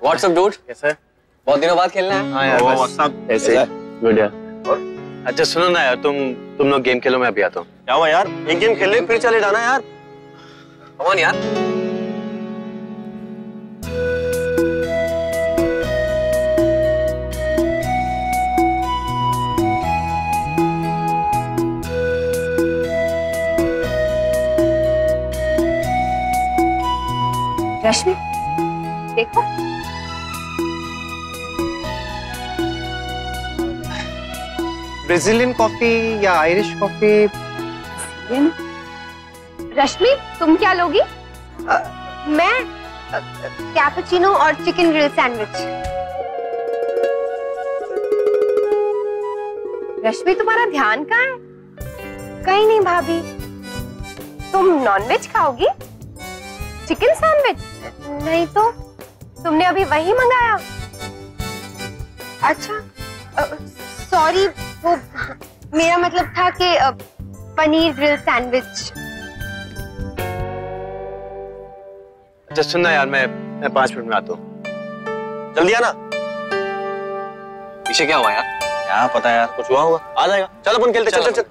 [SPEAKER 5] WhatsApp dude?
[SPEAKER 2] कैसा है?
[SPEAKER 5] बहुत दिनों बाद खेलना है।
[SPEAKER 2] हाँ यार, ऐसे गुड यार। अच्छा सुनो ना यार, तुम लोग गेम खेलो, मैं अभी आता हूँ।
[SPEAKER 5] क्या हुआ यार, एक गेम खेल ले फिर चले जाना यार। कम ऑन यार।
[SPEAKER 22] रश्मि देखो।
[SPEAKER 15] ब्राजीलियन कॉफी या आयरिश कॉफी?
[SPEAKER 22] रश्मि, तुम क्या लोगी?
[SPEAKER 10] मैं कैपुचिनो और चिकन ग्रिल सैंडविच।
[SPEAKER 22] रश्मि, तुम्हारा ध्यान कहाँ है?
[SPEAKER 10] कहीं नहीं भाभी।
[SPEAKER 22] तुम नॉनवेज खाओगी? Chicken sandwich?
[SPEAKER 10] नहीं तो।
[SPEAKER 22] तुमने अभी वही मंगाया?
[SPEAKER 10] अच्छा, सॉरी, वो मेरा मतलब था कि पनीर ग्रिल सैंडविच।
[SPEAKER 5] अच्छा सुनना यार, मैं 5 मिनट में आता हूँ, जल्दी आना। पीछे क्या हुआ यार? क्या पता यार, कुछ हुआ होगा, आ जाएगा। चल अपन खेलते, चल चल चल।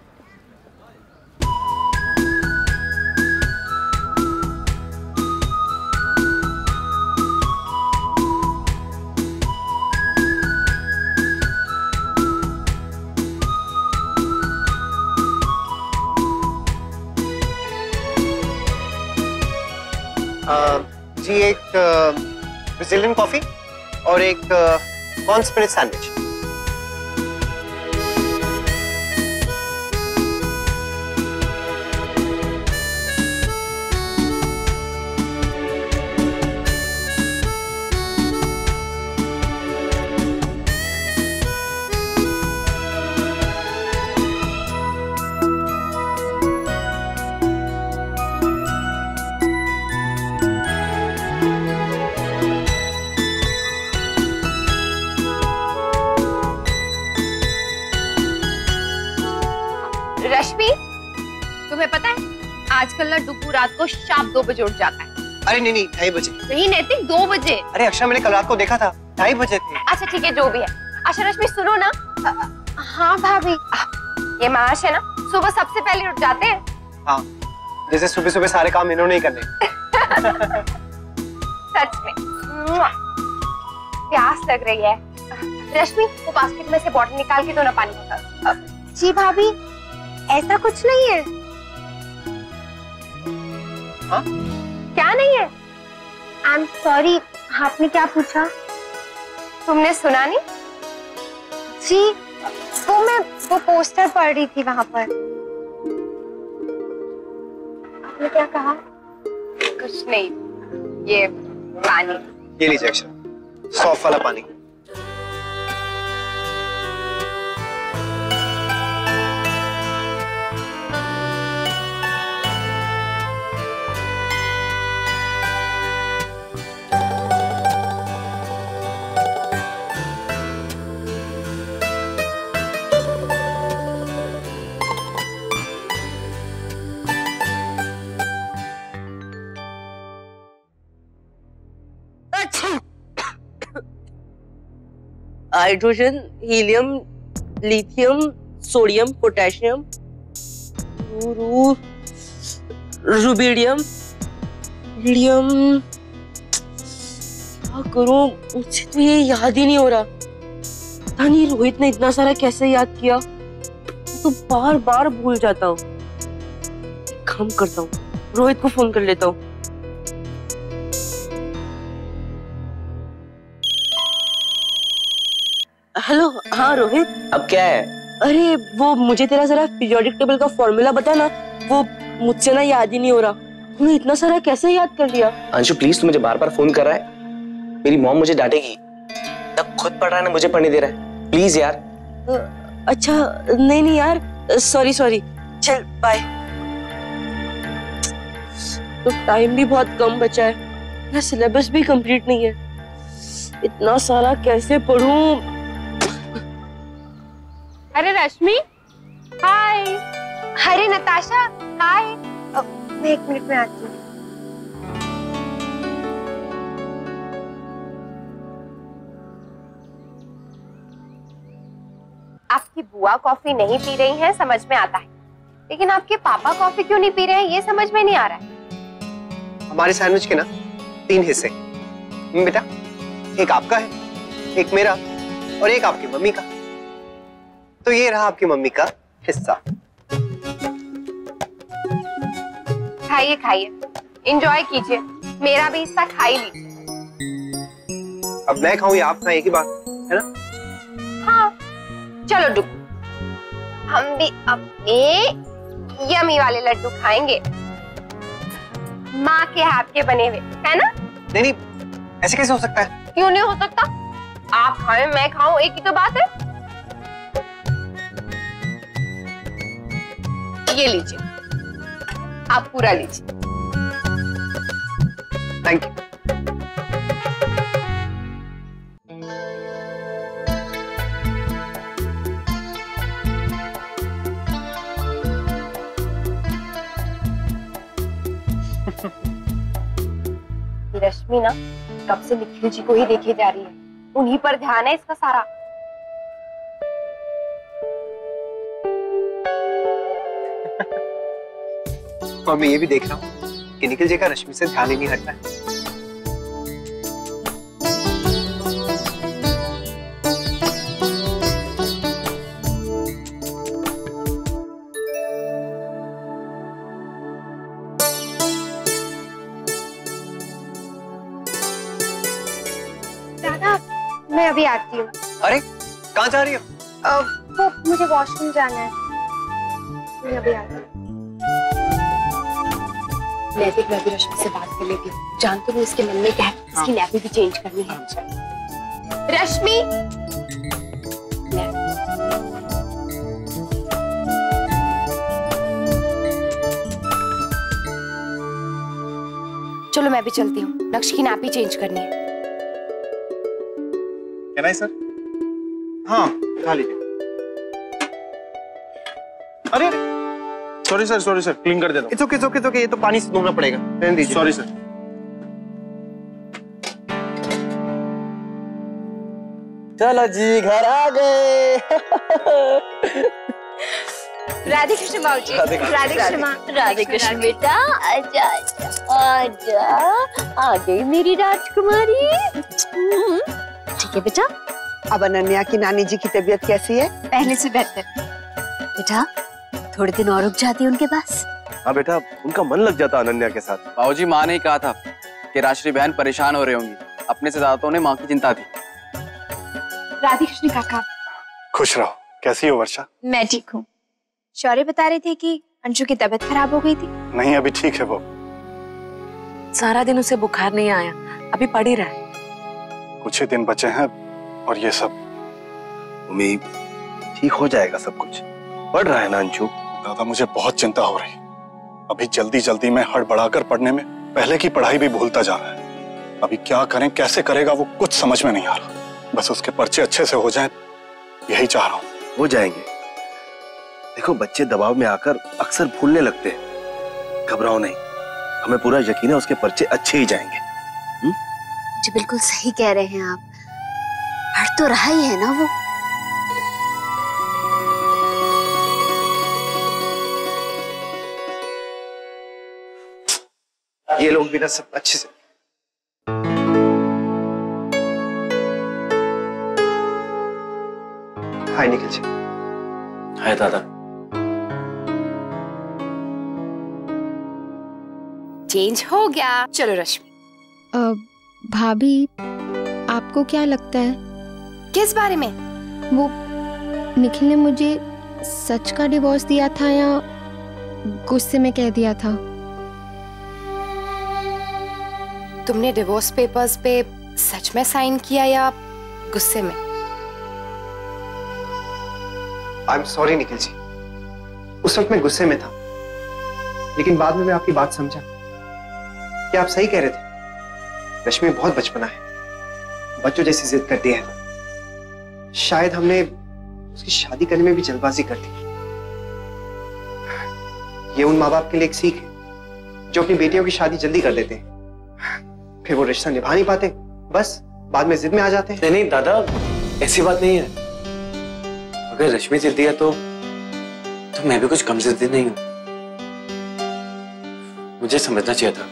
[SPEAKER 15] जी एक ब्राजीलियन कॉफी और एक कॉर्न स्पिनच सैंडविच।
[SPEAKER 22] रश्मि, तुम्हें पता है आजकल ना डुगू रात को शार्प 2 बजे उठ जाता है।
[SPEAKER 15] अरे नहीं नहीं, 2:30 बजे।
[SPEAKER 22] नहीं नैतिक, 2 बजे।
[SPEAKER 15] अरे अक्षरा, मैंने कल रात को देखा था 2:30 बजे थे।
[SPEAKER 22] अच्छा ठीक है, जो भी है। अच्छा रश्मि सुनो ना।
[SPEAKER 10] हाँ भाभी।
[SPEAKER 22] ये महाश है ना, सुबह सबसे पहले उठ जाते हैं।
[SPEAKER 15] हाँ, जैसे सुबह सुबह सारे काम इन्होंने ही करने।
[SPEAKER 22] सच में प्यास लग रही है। रश्मि, वो बास्केट में से बॉटल निकाल के दो ना पानी का।
[SPEAKER 10] जी भाभी, ऐसा कुछ नहीं है।
[SPEAKER 15] हाँ?
[SPEAKER 22] क्या नहीं है?
[SPEAKER 10] आई एम सॉरी, आपने क्या पूछा?
[SPEAKER 22] तुमने सुना नहीं?
[SPEAKER 10] जी, वो पोस्टर पढ़ रही थी वहां पर। आपने क्या कहा?
[SPEAKER 22] कुछ नहीं, ये पानी।
[SPEAKER 15] ये लीजिए अक्षरा, सॉफ्ट वाला पानी।
[SPEAKER 3] Hydrogen, helium, lithium, sodium, potassium, rubidium, helium. क्या करूं, मुझसे तो ये याद ही नहीं हो रहा। पता नहीं रोहित ने इतना सारा कैसे याद किया, तो बार बार भूल जाता हूँ। काम करता हूँ, रोहित को फोन कर लेता हूँ। हेलो, हाँ रोहित।
[SPEAKER 2] अब क्या है?
[SPEAKER 3] अरे वो मुझे तेरा जरा पीरियोडिक टेबल का फॉर्मूला बता ना, वो मुझसे ना याद ही नहीं हो रहा। तूने इतना सारा कैसे याद कर लिया?
[SPEAKER 2] अंशु प्लीज, तू मुझे बार बार फोन कर रहा है, मेरी मॉम मुझे डांटेगी। तब खुद पढ़ रहा है ना, मुझे पढ़ने दे रहा है, प्लीज यार।
[SPEAKER 3] अच्छा नहीं नहीं यार, सॉरी सॉरी, चल बाय। तो टाइम भी बहुत कम बचा है, मेरा सिलेबस भी कंप्लीट नहीं है, इतना सारा कैसे पढ़ूं?
[SPEAKER 22] अरे रश्मि, हाय।
[SPEAKER 10] अरे नताशा, हाय। मैं 1 मिनट में आती हूँ।
[SPEAKER 22] आपकी बुआ कॉफी नहीं पी रही हैं, समझ में आता है, लेकिन आपके पापा कॉफी क्यों नहीं पी रहे हैं, ये समझ में नहीं आ रहा है।
[SPEAKER 15] हमारे सैंडविच के ना 3 हिस्से बेटा, एक आपका है, एक मेरा और एक आपकी मम्मी का। तो ये रहा आपकी मम्मी का हिस्सा।
[SPEAKER 22] खाइए खाइए, एंजॉय कीजिए, मेरा भी हिस्सा खा ही लीजिए।
[SPEAKER 15] अब मैं खाऊं या आप खाएं, एक ही बात है ना?
[SPEAKER 22] हाँ चलो डुग, हम भी अपने यमी वाले लड्डू खाएंगे, माँ के हाथ के बने हुए, है ना?
[SPEAKER 15] नहीं, ऐसे कैसे हो सकता है?
[SPEAKER 22] क्यों नहीं हो सकता? आप खाएं मैं खाऊं, एक ही तो बात है। ये लीजिए, आप पूरा लीजिए।
[SPEAKER 15] Thank you.
[SPEAKER 22] रश्मि ना कब से निखिल जी को ही देखे जा रही है, उन्हीं पर ध्यान है इसका सारा।
[SPEAKER 15] और मैं ये भी देख रहा हूँ कि निखिल जी का रश्मि से ध्यान ही नहीं हटता है।
[SPEAKER 22] दादा, मैं अभी आती हूँ।
[SPEAKER 15] अरे कहाँ जा रही हो?
[SPEAKER 22] वो मुझे वॉशरूम जाना है, मैं अभी आती हूँ। मैं भी रश्मि से बात कर लेती हूँ, जानती हूँ इसके मन में क्या है, इसकी नैपी भी चेंज करनी है। रश्मि, चलो मैं भी चलती हूँ, नक्श की नैपी चेंज करनी है।
[SPEAKER 5] क्या नहीं सर? हाँ, खा लीजिए। अरे सॉरी सर, क्लीन कर देता हूँ।
[SPEAKER 15] इट्स ओके, ये तो पानी से धोना पड़ेगा। रहने दीजिए।
[SPEAKER 5] Sorry sir.
[SPEAKER 2] चलो जी, घर आ गए।
[SPEAKER 22] राधे कृष्ण बाबूजी।
[SPEAKER 10] राधे कृष्ण माँ। राधे कृष्ण बेटा, आजा आजा आजा, आ गई मेरी राजकुमारी। ठीक है बेटा।
[SPEAKER 1] अब अनन्या की नानी जी की तबीयत कैसी है?
[SPEAKER 10] पहले से बेहतर। बेटा थोड़े दिन और रुक जाती उनके पास।
[SPEAKER 5] हाँ बेटा, उनका मन लग जाता अनन्या के साथ।
[SPEAKER 16] बाबूजी, माँ ने कहा था कि राष्ट्रीय बहन परेशान हो रही होंगी, अपने से ज्यादा तो उन्हें माँ की चिंता थी।
[SPEAKER 22] राधे कृष्ण काका।
[SPEAKER 12] खुश रहो। कैसी हो वर्षा?
[SPEAKER 22] मैं ठीक हूँ। शौर्य बता रहे थे कि अंशु की तबीयत खराब हो गई थी।
[SPEAKER 12] नहीं, अभी ठीक है वो।
[SPEAKER 13] सारा दिन उसे बुखार नहीं आया, अभी पड़ ही रहा है।
[SPEAKER 12] कुछ ही दिन बचे हैं और ये सब।
[SPEAKER 18] उम्मीद ठीक हो जाएगा सब कुछ। पढ़ रहा है ना अंशु?
[SPEAKER 12] दादा, मुझे बहुत चिंता हो रही। अभी जल्दी जल्दी में हड़बड़ाकर पढ़ने में पहले की पढ़ाई भी भूलता जा रहा है। अभी क्या करें, कैसे करेगा, वो कुछ समझ में नहीं आ रहा। बस उसके पर्चे अच्छे से हो जाएं, यही चाह रहा हूँ।
[SPEAKER 18] हो जाएंगे। देखो, बच्चे दबाव में आकर अक्सर भूलने लगते हैं। घबराओ नहीं, हमें पूरा यकीन है उसके पर्चे अच्छे ही जाएंगे।
[SPEAKER 10] जी बिल्कुल सही कह रहे हैं आप, पढ़ तो रहा ही है ना वो।
[SPEAKER 15] ये लोग भी ना सब अच्छे से। हाय निखिल जी।
[SPEAKER 2] हाय दादा।
[SPEAKER 22] चेंज हो गया। चलो रश्मि।
[SPEAKER 4] भाभी, आपको क्या लगता है?
[SPEAKER 22] किस बारे में?
[SPEAKER 4] वो निखिल ने मुझे सच का डिवोर्स दिया था या गुस्से में कह दिया था?
[SPEAKER 20] तुमने डिवोर्स पेपर्स पे सच में साइन किया या गुस्से में?
[SPEAKER 15] I am sorry Nikhil ji, उस वक्त मैं गुस्से में था, लेकिन बाद में मैं आपकी बात समझा कि आप सही कह रहे थे। रश्मि बहुत बचपना है, बच्चों जैसी जिद करती है। शायद हमने उसकी शादी करने में भी जल्दबाजी कर दी। ये उन माँ बाप के लिए एक सीख है जो अपनी बेटियों की शादी जल्दी कर देते हैं, फिर वो रिश्ता निभा नहीं पाते, बस बाद में जिद में आ जाते हैं।
[SPEAKER 2] नहीं दादा, ऐसी बात नहीं है। अगर रश्मि जिद्दी है तो मैं भी कुछ कम जिद्दी नहीं हूं। मुझे समझना चाहिए था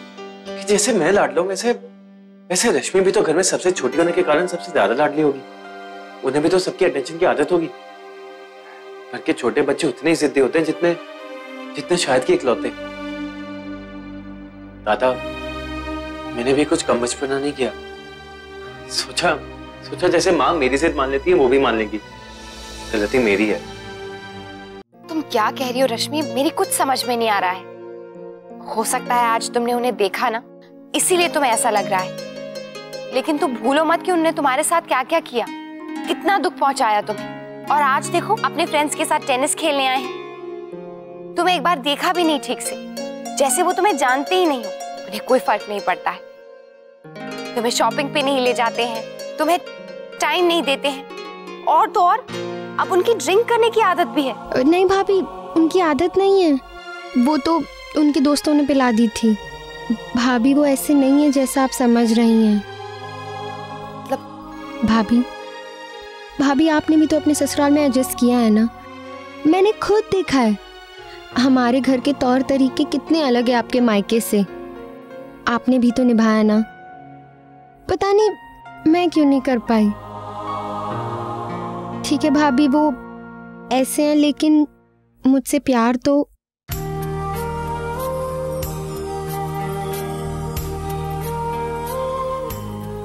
[SPEAKER 2] कि जैसे मैं लाडला हूं वैसे रश्मि भी तो घर में सबसे छोटी होने के कारण सबसे ज्यादा लाडली होगी। उन्हें भी तो सबकी अटेंशन की आदत होगी। घर के छोटे बच्चे उतने ही जिद्दी होते हैं जितने शायद कि इकलौते। दादा, मैंने भी कुछ कम बचपना नहीं किया। सोचा जैसे माँ मेरी जिद मान लेती है वो भी मान लेगी। गलती मेरी है।
[SPEAKER 20] क्या कह रही हो रश्मि, मेरी कुछ समझ में नहीं आ रहा है। हो सकता है आज तुमने उन्हें देखा ना, इसीलिए तुम्हें ऐसा लग रहा है, लेकिन तुम भूलो मत कि उन्होंने तुम्हारे साथ क्या क्या किया, कितना दुख पहुंचाया तुम्हें। और आज देखो अपने फ्रेंड्स के साथ टेनिस खेलने आए हैं। तुम्हें एक बार देखा भी नहीं ठीक से, जैसे वो तुम्हें जानते ही नहीं हो। उन्हें कोई फर्क नहीं पड़ता है, तुम्हें शॉपिंग पे नहीं ले जाते हैं, तुम्हें टाइम नहीं देते हैं, और तो और अब उनकी ड्रिंक करने की आदत भी है।
[SPEAKER 22] नहीं भाभी, उनकी आदत नहीं है, वो तो उनके दोस्तों ने पिला दी थी। भाभी वो ऐसे नहीं है जैसा आप समझ रही हैं। भाभी आपने भी तो अपने ससुराल में एडजस्ट किया है ना, मैंने खुद देखा है। हमारे घर के तौर तरीके कितने अलग है आपके मायके से, आपने भी तो निभाया ना। पता नहीं मैं क्यों नहीं कर पाई। ठीक है भाभी, वो ऐसे हैं, लेकिन मुझसे प्यार तो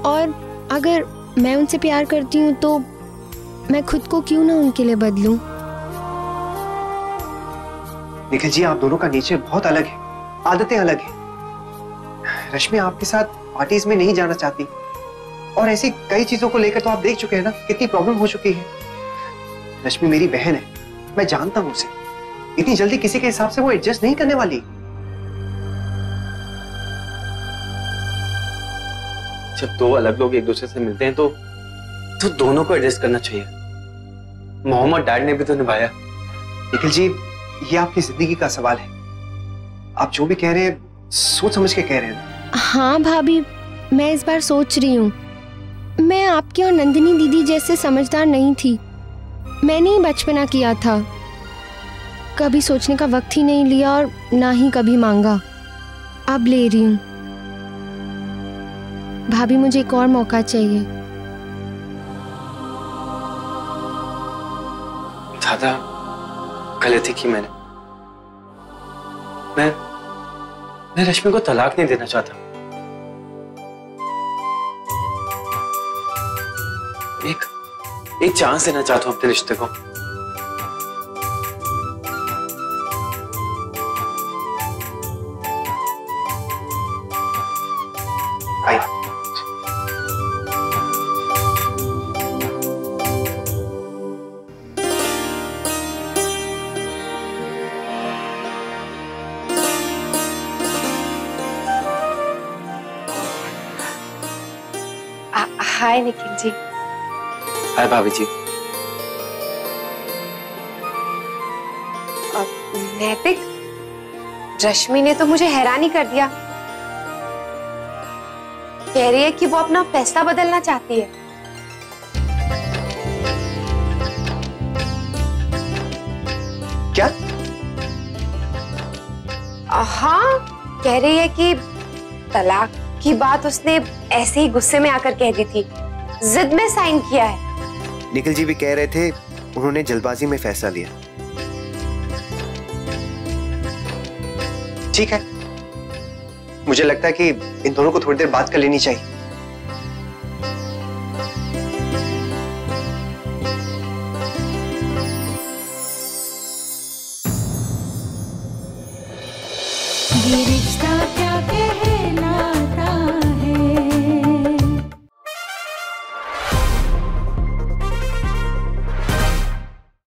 [SPEAKER 22] और अगर मैं उनसे प्यार करती हूँ तो मैं खुद को क्यों ना उनके लिए बदलूं।
[SPEAKER 15] निखिल जी, आप दोनों का नेचर बहुत अलग है, आदतें अलग हैं। रश्मि आपके साथ पार्टीज में नहीं जाना चाहती, और ऐसी कई चीजों को लेकर तो आप देख चुके हैं ना, कितनी प्रॉब्लम हो चुकी है। रश्मि मेरी बहन है, मैं जानता हूं उसे, इतनी जल्दी किसी के हिसाब से वो एडजस्ट नहीं करने वाली।
[SPEAKER 2] जब दो अलग लोग एक दूसरे से मिलते हैं तो दोनों को एडजस्ट करना चाहिए। मोहम्मद डैड ने भी तो निभाया।
[SPEAKER 15] निखिल जी, ये आपकी जिंदगी का सवाल है, आप जो भी कह रहे हैं सोच समझ के कह रहे हैं।
[SPEAKER 22] हाँ भाभी, मैं इस बार सोच रही हूँ, मैं आपकी और नंदिनी दीदी जैसे समझदार नहीं थी। मैंने ही बचपना किया था, कभी सोचने का वक्त ही नहीं लिया और ना ही कभी मांगा। अब ले रही हूँ। भाभी मुझे एक और मौका चाहिए।
[SPEAKER 2] दादा, गलती की मैंने। मैं रश्मि को तलाक नहीं देना चाहता। एक चांस देना चाहता हूं अपने रिश्ते को।
[SPEAKER 20] हाय निखिल जी।
[SPEAKER 2] हाय भाभी जी।
[SPEAKER 20] नैतिक, रश्मि ने तो मुझे हैरानी कर दिया। कह रही है कि वो अपना फैसला बदलना चाहती है।
[SPEAKER 15] क्या?
[SPEAKER 20] हाँ, कह रही है कि तलाक की बात उसने ऐसे ही गुस्से में आकर कह दी थी, जिद में साइन किया है।
[SPEAKER 15] निखिल जी भी कह रहे थे उन्होंने जल्दबाजी में फैसला लिया। ठीक है, मुझे लगता है कि इन दोनों को थोड़ी देर बात कर लेनी चाहिए।
[SPEAKER 22] ये रिश्ता